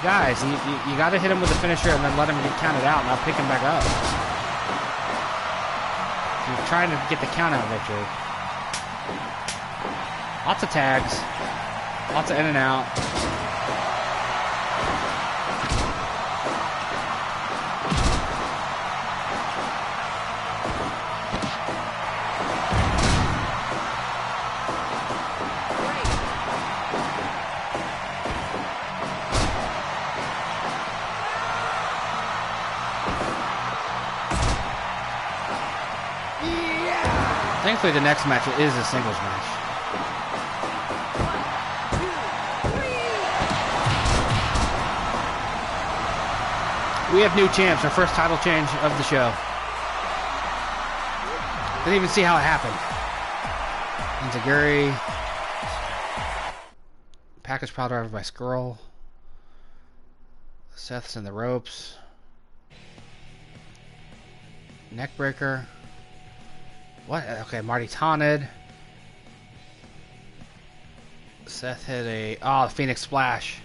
Guys, you got to hit him with the finisher and then let him get counted out, and I'll pick him back up. You're trying to get the count out victory. Lots of tags, lots of in and out. Thankfully, the next match is a singles match. We have new champs, our first title change of the show. Didn't even see how it happened. Enziguri. package pile driver by Scrull. Seth's in the ropes. Neckbreaker. What? Okay, Marty taunted. Seth hit a... Oh, the Phoenix Splash.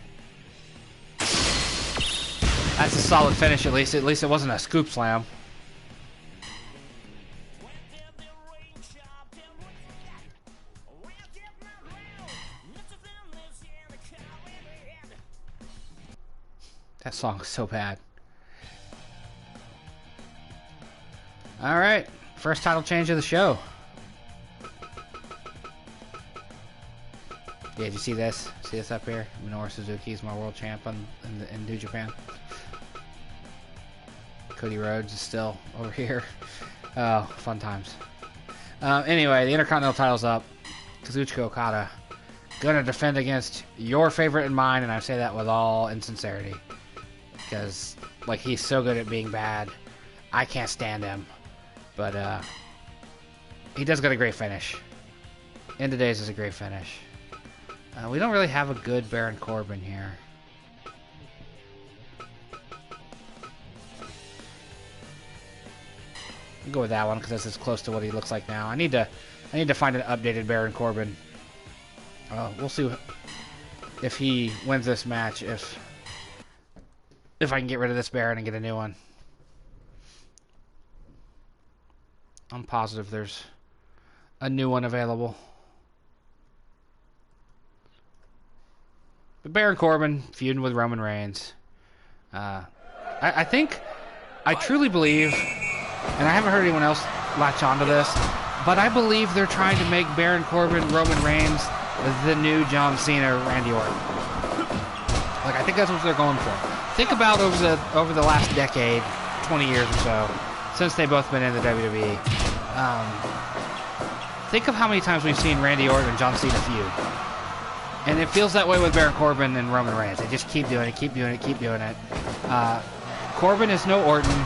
That's a solid finish, at least. At least it wasn't a scoop slam. That song is so bad. Alright. First title change of the show. Yeah, did you see this? See this up here? Minoru Suzuki is my world champ in New Japan. Cody Rhodes is still over here. Oh, fun times. Anyway, the Intercontinental title's up. Kazuchika Okada gonna defend against your favorite and mine, and I say that with all insincerity. Because, like, he's so good at being bad. I can't stand him. But, he does get a great finish. End of Days is a great finish. We don't really have a good Baron Corbin here. I'll go with that one because that's as close to what he looks like now. I need to find an updated Baron Corbin. We'll see if he wins this match. If I can get rid of this Baron and get a new one. I'm positive there's a new one available. But Baron Corbin feuding with Roman Reigns. I think, I truly believe, and I haven't heard anyone else latch onto this, but I believe they're trying to make Baron Corbin, Roman Reigns, the new John Cena, Randy Orton. Like, I think that's what they're going for. Think about over the last decade, 20 years or so, since they've both been in the WWE. Think of how many times we've seen Randy Orton and John Cena feud. And it feels that way with Baron Corbin and Roman Reigns. They just keep doing it, keep doing it, keep doing it. Corbin is no Orton.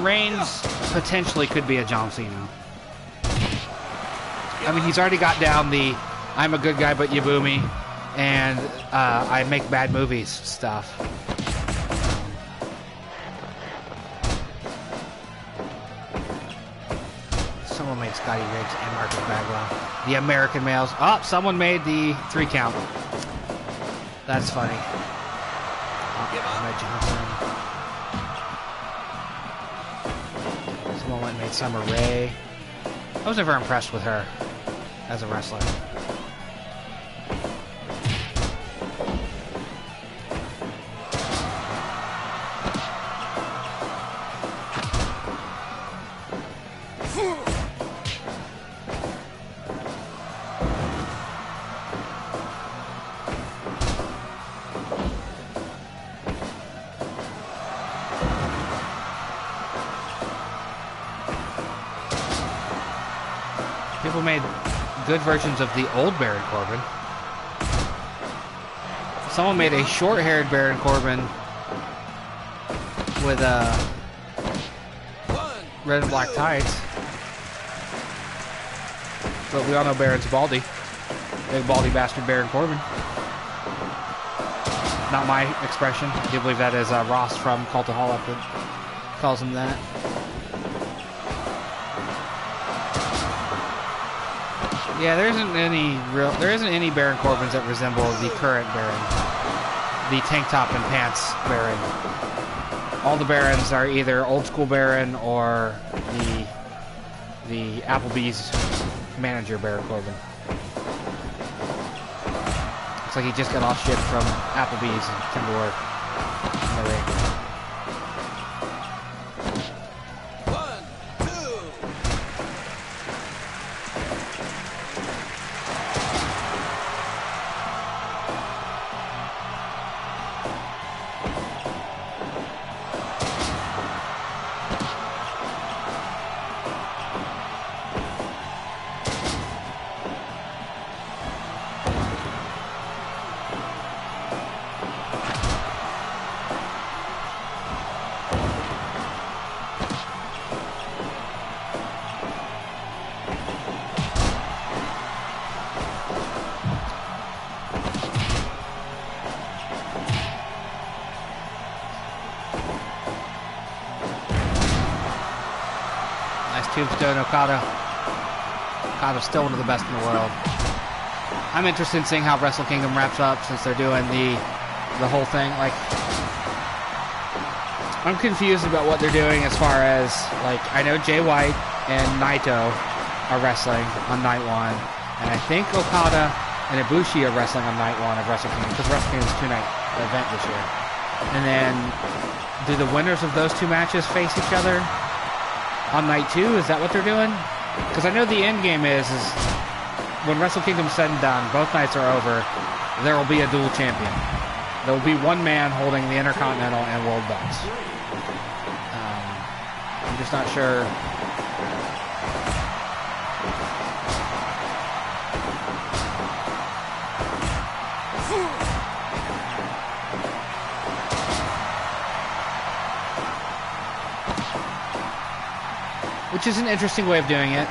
Reigns potentially could be a John Cena. I mean, he's already got down the I'm a good guy but you boo me and I make bad movies stuff. Someone made Scotty Riggs and Marcus Bagwell the American males. Oh, someone made the 3 count. That's funny. Johnson. Someone went and made Summer Rae. I was never impressed with her as a wrestler. People made good versions of the old Baron Corbin. Someone made a short-haired Baron Corbin with red and black tights. But we all know Baron's baldy. Big baldy bastard Baron Corbin. Not my expression. I do believe that is Ross from Cultaholic that calls him that. Yeah, there isn't any Baron Corbins that resemble the current Baron, the tank top and pants Baron. All the Barons are either old school Baron or the Applebee's manager Baron Corbin. Looks like he just got off shift from Applebee's and came to work in the ring. Tombstone Okada. Okada's still one of the best in the world. I'm interested in seeing how Wrestle Kingdom wraps up since they're doing the whole thing. Like, I'm confused about what they're doing as far as, like, I know Jay White and Naito are wrestling on night one, and I think Okada and Ibushi are wrestling on night one of Wrestle Kingdom, because Wrestle Kingdom is a 2-night event this year. And then, do the winners of those 2 matches face each other on night 2? Is that what they're doing? Because I know the end game is when Wrestle Kingdom's said and done, both nights are over, there will be a dual champion. There will be one man holding the Intercontinental and World belts. I'm just not sure. Which is an interesting way of doing it.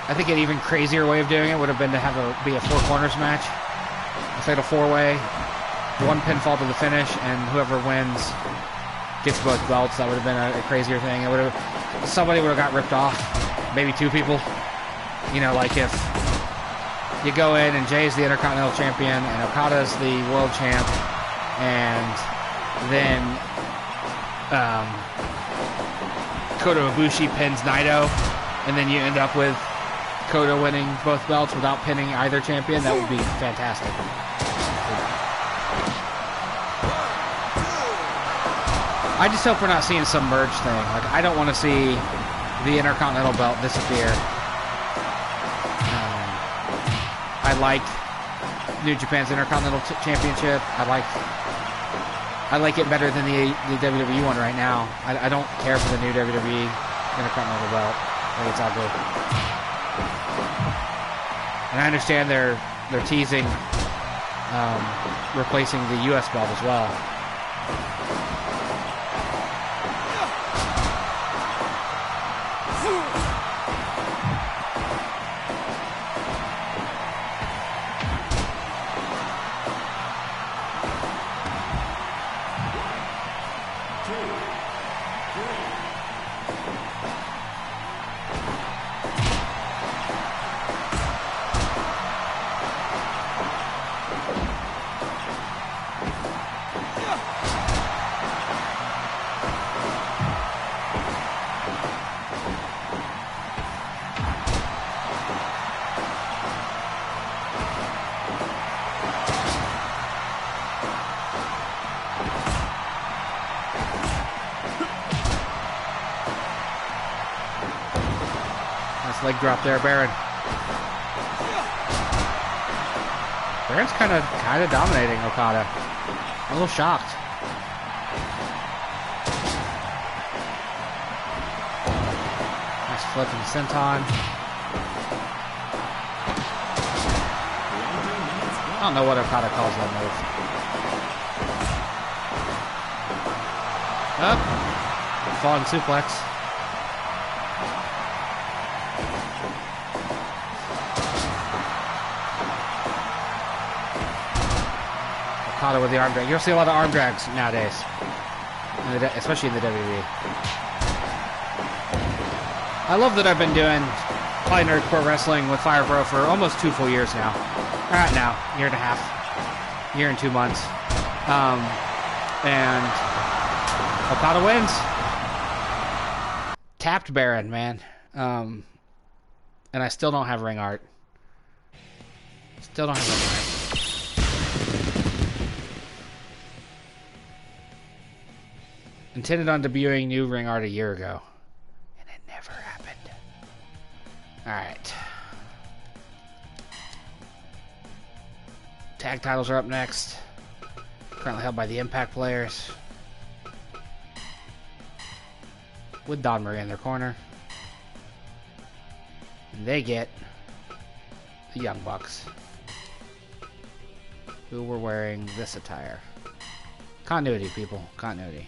I think an even crazier way of doing it would have been to have be a 4 corners match. Instead of 4-way, 1 pinfall to the finish, and whoever wins gets both belts. That would have been a crazier thing. It would have, somebody would have got ripped off. Maybe 2 people. You know, like if you go in and Jay's the Intercontinental Champion and Okada's the World Champ, and then Kota Ibushi pins Naito, and then you end up with Kota winning both belts without pinning either champion. That would be fantastic. I just hope we're not seeing some merge thing. Like, I don't want to see the Intercontinental belt disappear. I like New Japan's Intercontinental Championship. I like it better than the WWE one right now. I don't care for the new WWE Intercontinental belt. I think it's ugly. And I understand they're teasing replacing the US belt as well. Leg drop there, Baron. Baron's kind of dominating Okada. I'm a little shocked. Nice flip and senton. I don't know what Okada calls that move. Up. Falling suplex. Okada with the arm drag. You don't see a lot of arm drags nowadays, especially in the WWE. I love that I've been doing PolyNerdic Pro Wrestling with Fire Pro for almost 2 full years now. Right now, 1.5 years, 1 year and 2 months. And Okada wins. Tapped Baron, man. And I still don't have ring art. Still don't have ring art. Intended on debuting new ring art a year ago, and it never happened. Alright. Tag titles are up next. Currently held by the Impact players, with Don Marie in their corner. And they get the Young Bucks, who were wearing this attire. Continuity, people. Continuity.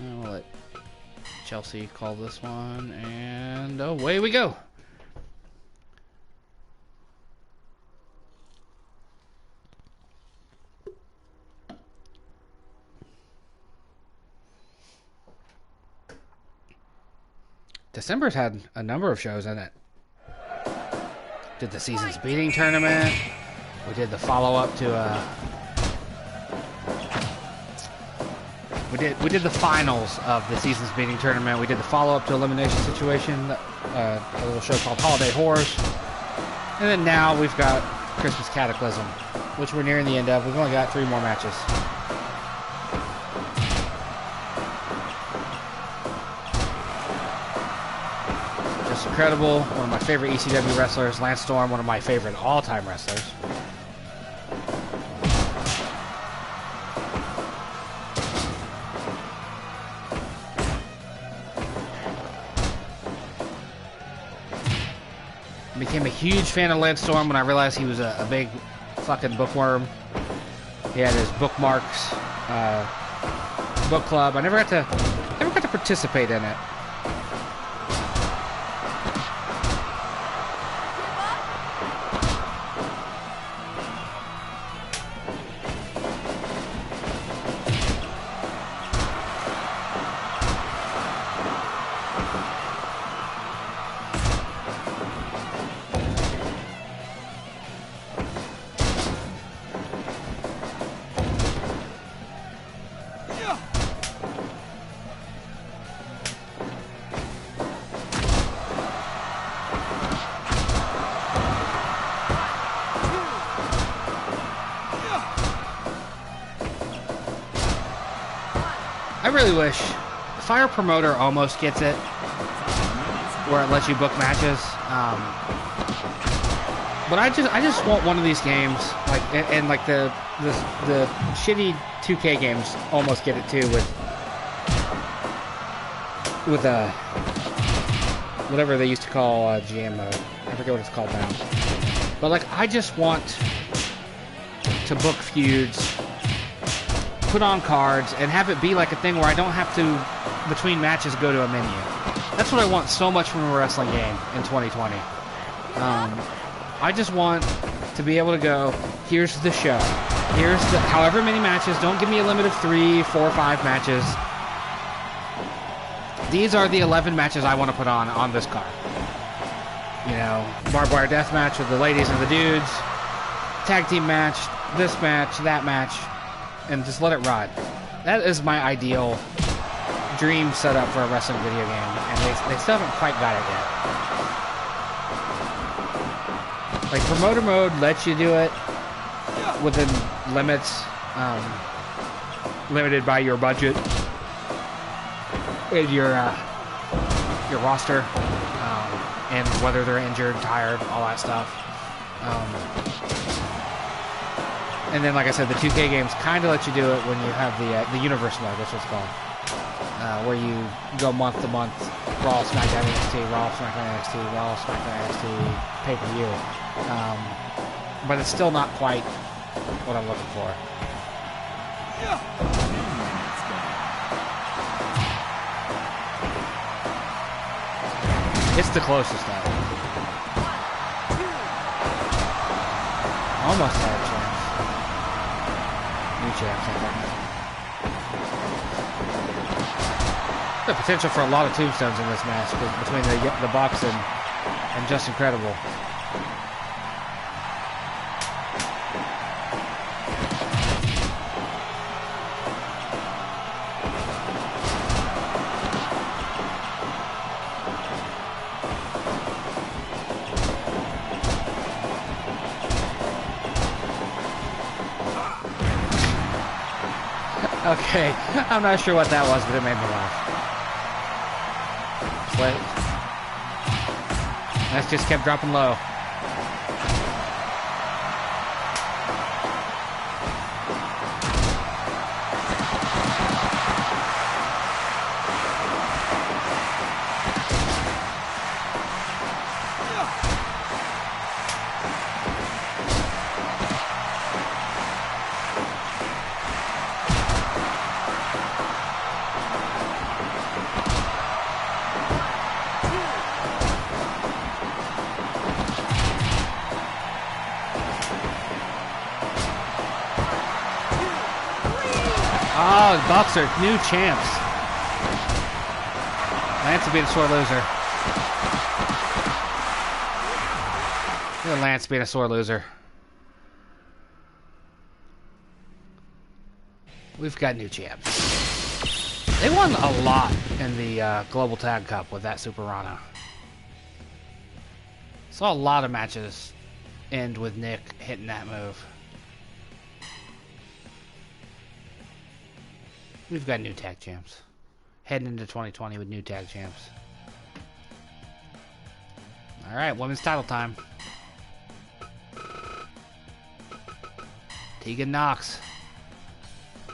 We'll let Chelsea call this one, and away we go. December's had a number of shows in it. Did the Seasons Beating tournament. We did the follow-up to we did the finals of the Seasons Beating tournament. We did the follow-up to Elimination Situation, a little show called Holiday Horrors. And then now we've got Christmas Cataclysm, which we're nearing the end of. We've only got 3 more matches. Just incredible. One of my favorite ECW wrestlers. Lance Storm, one of my favorite all-time wrestlers. Became a huge fan of Lance Storm when I realized he was a big fucking bookworm. He had his bookmarks, book club. I never got to participate in it. I really wish Fire Promoter almost gets it, where it lets you book matches. But I just want one of these games, like and like the shitty 2K games almost get it too with whatever they used to call GM mode. I forget what it's called now. But like I just want to book feuds, put on cards, and have it be like a thing where I don't have to, between matches, go to a menu. That's what I want so much from a wrestling game in 2020. I just want to be able to go, here's the show. Here's the however many matches. Don't give me a limit of 3, 4, 5 matches. These are the 11 matches I want to put on this card. You know, barbed wire death match with the ladies and the dudes, tag team match, this match, that match, and just let it ride. That is my ideal dream setup for a wrestling video game, and they still haven't quite got it yet. Like, promoter mode lets you do it within limits, limited by your budget and your roster, and whether they're injured, tired, all that stuff. And then, like I said, the 2K games kind of let you do it when you have the universe mode, that's what it's called, where you go month to month, Raw, SmackDown, NXT, Raw, SmackDown, NXT, Raw, SmackDown, NXT, pay-per-view. But it's still not quite what I'm looking for. It's the closest, though. Almost had a chance. New champs, I think. The potential for a lot of tombstones in this match between the Bucks and Just Incredible. Okay, I'm not sure what that was, but it made me laugh. But that's just kept dropping low. Oh, the Bucks are new champs. Lance will be the sore loser. Look at Lance being a sore loser. We've got new champs. They won a lot in the Global Tag Cup with that Super Rana. Saw a lot of matches end with Nick hitting that move. We've got new tag champs. Heading into 2020 with new tag champs. Alright, women's title time. Tegan Nox.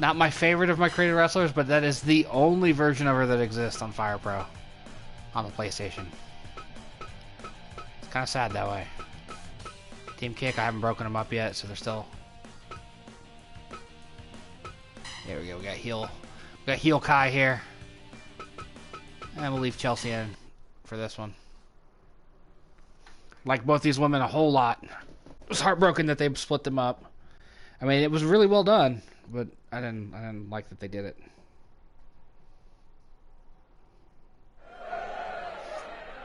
Not my favorite of my created wrestlers, but that is the only version of her that exists on Fire Pro. On the PlayStation. It's kind of sad that way. Team Kick, I haven't broken them up yet, so they're still... There we go, we got heel Kai here. And we'll leave Chelsea in for this one. Like both these women a whole lot. It was heartbroken that they split them up. I mean, it was really well done, but I didn't like that they did it.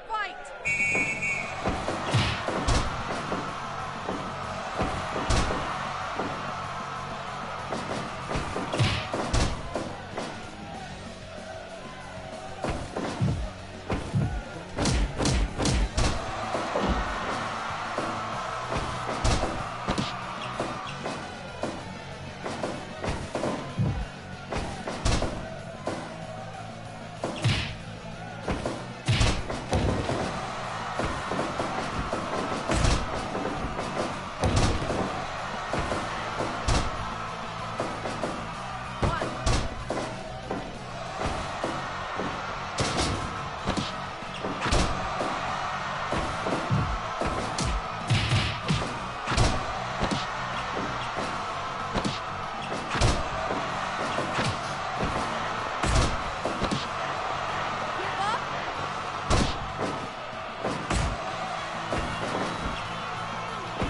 Fight!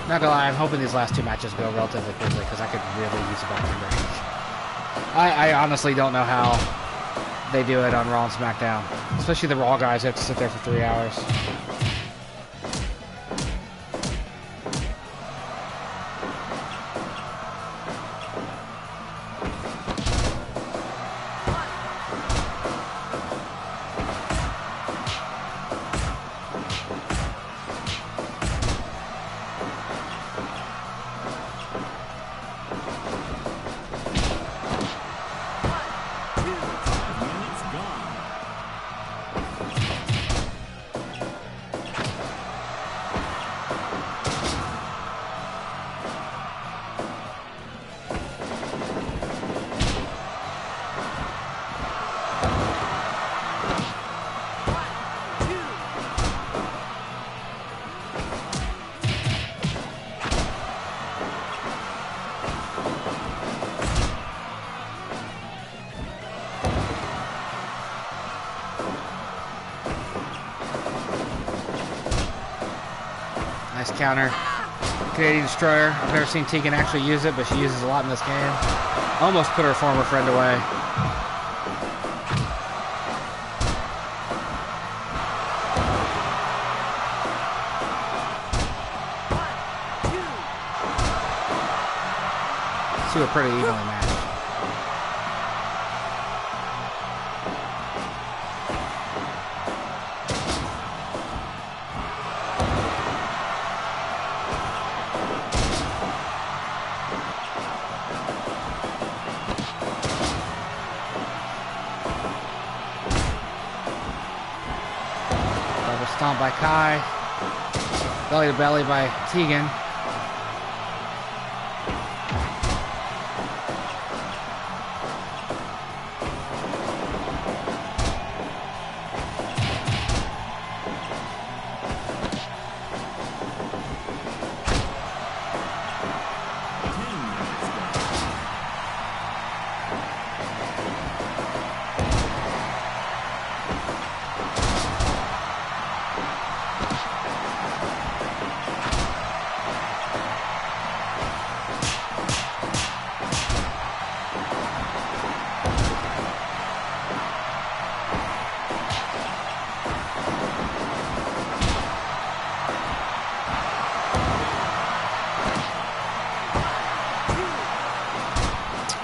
Not gonna lie, I'm hoping these last two matches go relatively quickly because I could really use a bathroom break. I honestly don't know how they do it on Raw and SmackDown. Especially the Raw guys have to sit there for 3 hours. Nice counter. Canadian Destroyer. I've never seen Tegan actually use it, but she uses a lot in this game. Almost put her former friend away. Two are pretty evenly matched. Stomp by Kai. Belly to belly by Tegan.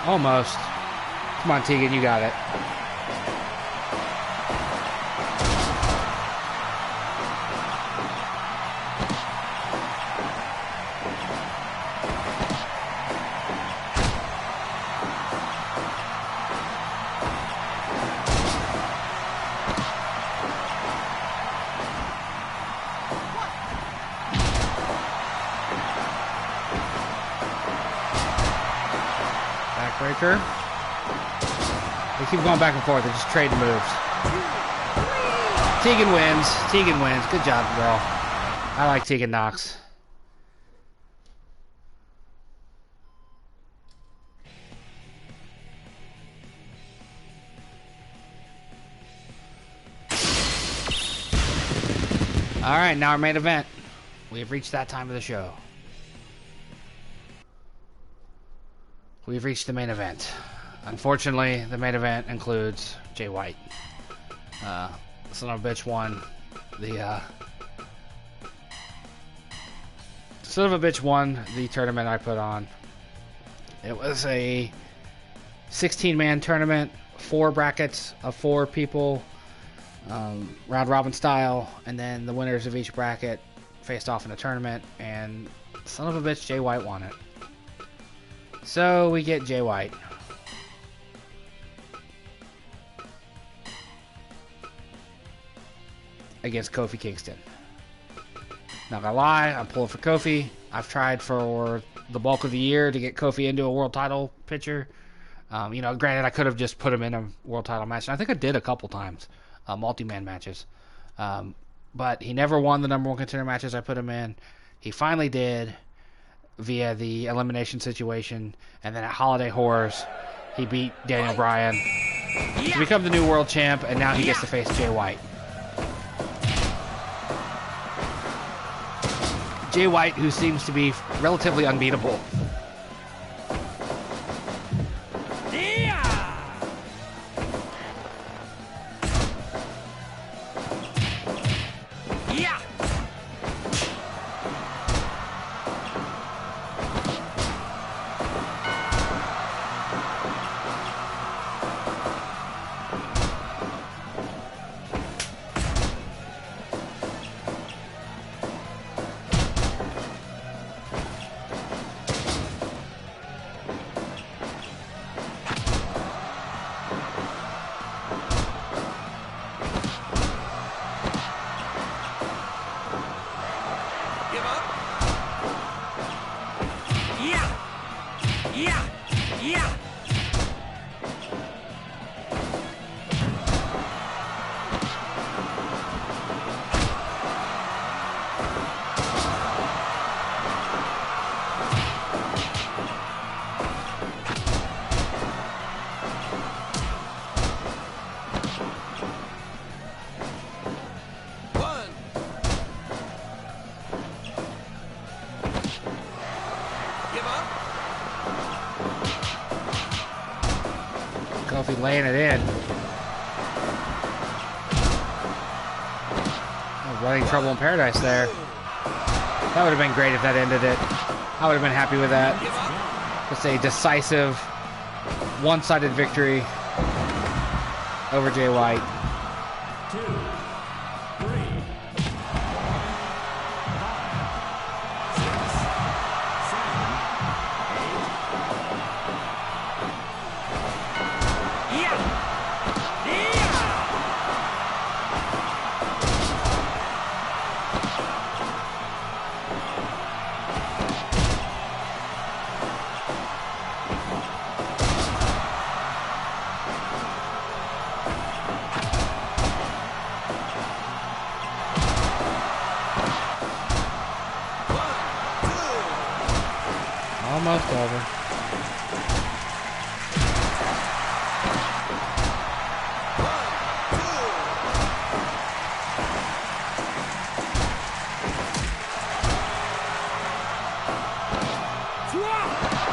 Almost. Come on, Tegan, you got it. Backbreaker. They keep going back and forth. They're just trading moves. Tegan wins. Tegan wins. Good job, girl. I like Tegan Knox. All right, now our main event. We have reached that time of the show. We've reached the main event. Unfortunately, the main event includes Jay White. Son of a bitch won the son of a bitch won the tournament I put on. It was a 16-man tournament, 4 brackets of 4 people, round robin style, and then the winners of each bracket faced off in a tournament, and son of a bitch Jay White won it. So we get Jay White. Against Kofi Kingston. Not gonna lie, I'm pulling for Kofi. I've tried for the bulk of the year to get Kofi into a world title picture. You know, granted, I could have just put him in a world title match, and I think I did a couple times, multi-man matches. But he never won the number 1 contender matches I put him in. He finally did via the elimination situation, and then at Holiday Horrors, he beat Daniel Bryan to become the new world champ, and now he gets to face Jay White. Jay White, who seems to be relatively unbeatable. Kofi laying it in. Oh, running trouble in paradise there. That would have been great if that ended it. I would have been happy with that. Just a decisive, one-sided victory over Jay White. 2, 3, Almost over.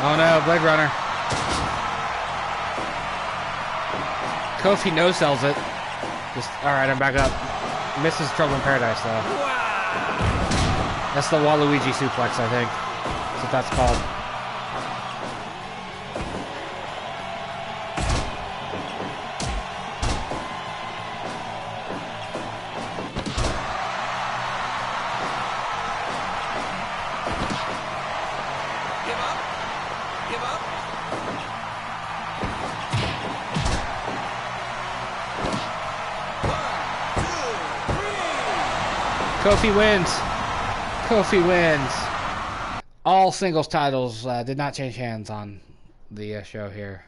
Oh no, Blade Runner. Kofi no-sells it. Just, alright, I'm back up. Misses Trouble in Paradise though. That's the Waluigi suplex, I think. That's what that's called. Kofi wins. Kofi wins. All singles titles did not change hands on the show here.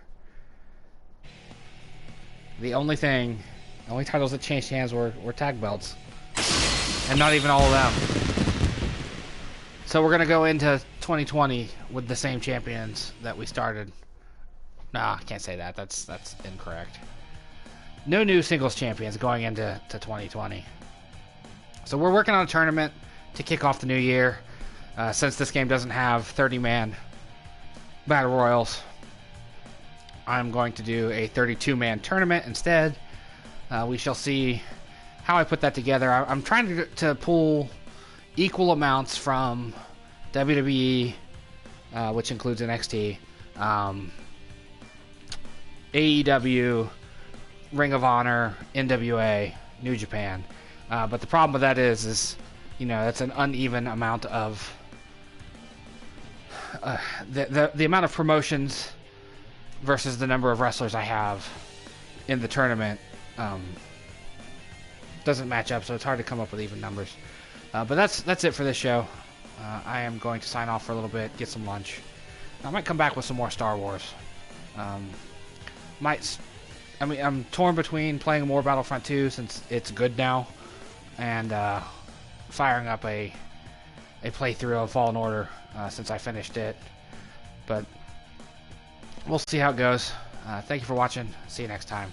The only titles that changed hands were tag belts. And not even all of them. So we're going to go into 2020 with the same champions that we started. Nah, I can't say that. That's incorrect. No new singles champions going into 2020. So we're working on a tournament to kick off the new year. Since this game doesn't have 30-man battle royals, I'm going to do a 32-man tournament instead. We shall see how I put that together. I'm trying to pull equal amounts from WWE, which includes NXT, AEW, Ring of Honor, NWA, New Japan. But the problem with that is that's an uneven amount of the amount of promotions versus the number of wrestlers I have in the tournament doesn't match up, so it's hard to come up with even numbers. But that's it for this show. I am going to sign off for a little bit, get some lunch. I might come back with some more Star Wars. I'm torn between playing more Battlefront 2 since it's good now, and firing up a playthrough of Fallen Order since I finished it. But we'll see how it goes. Thank you for watching. See you next time.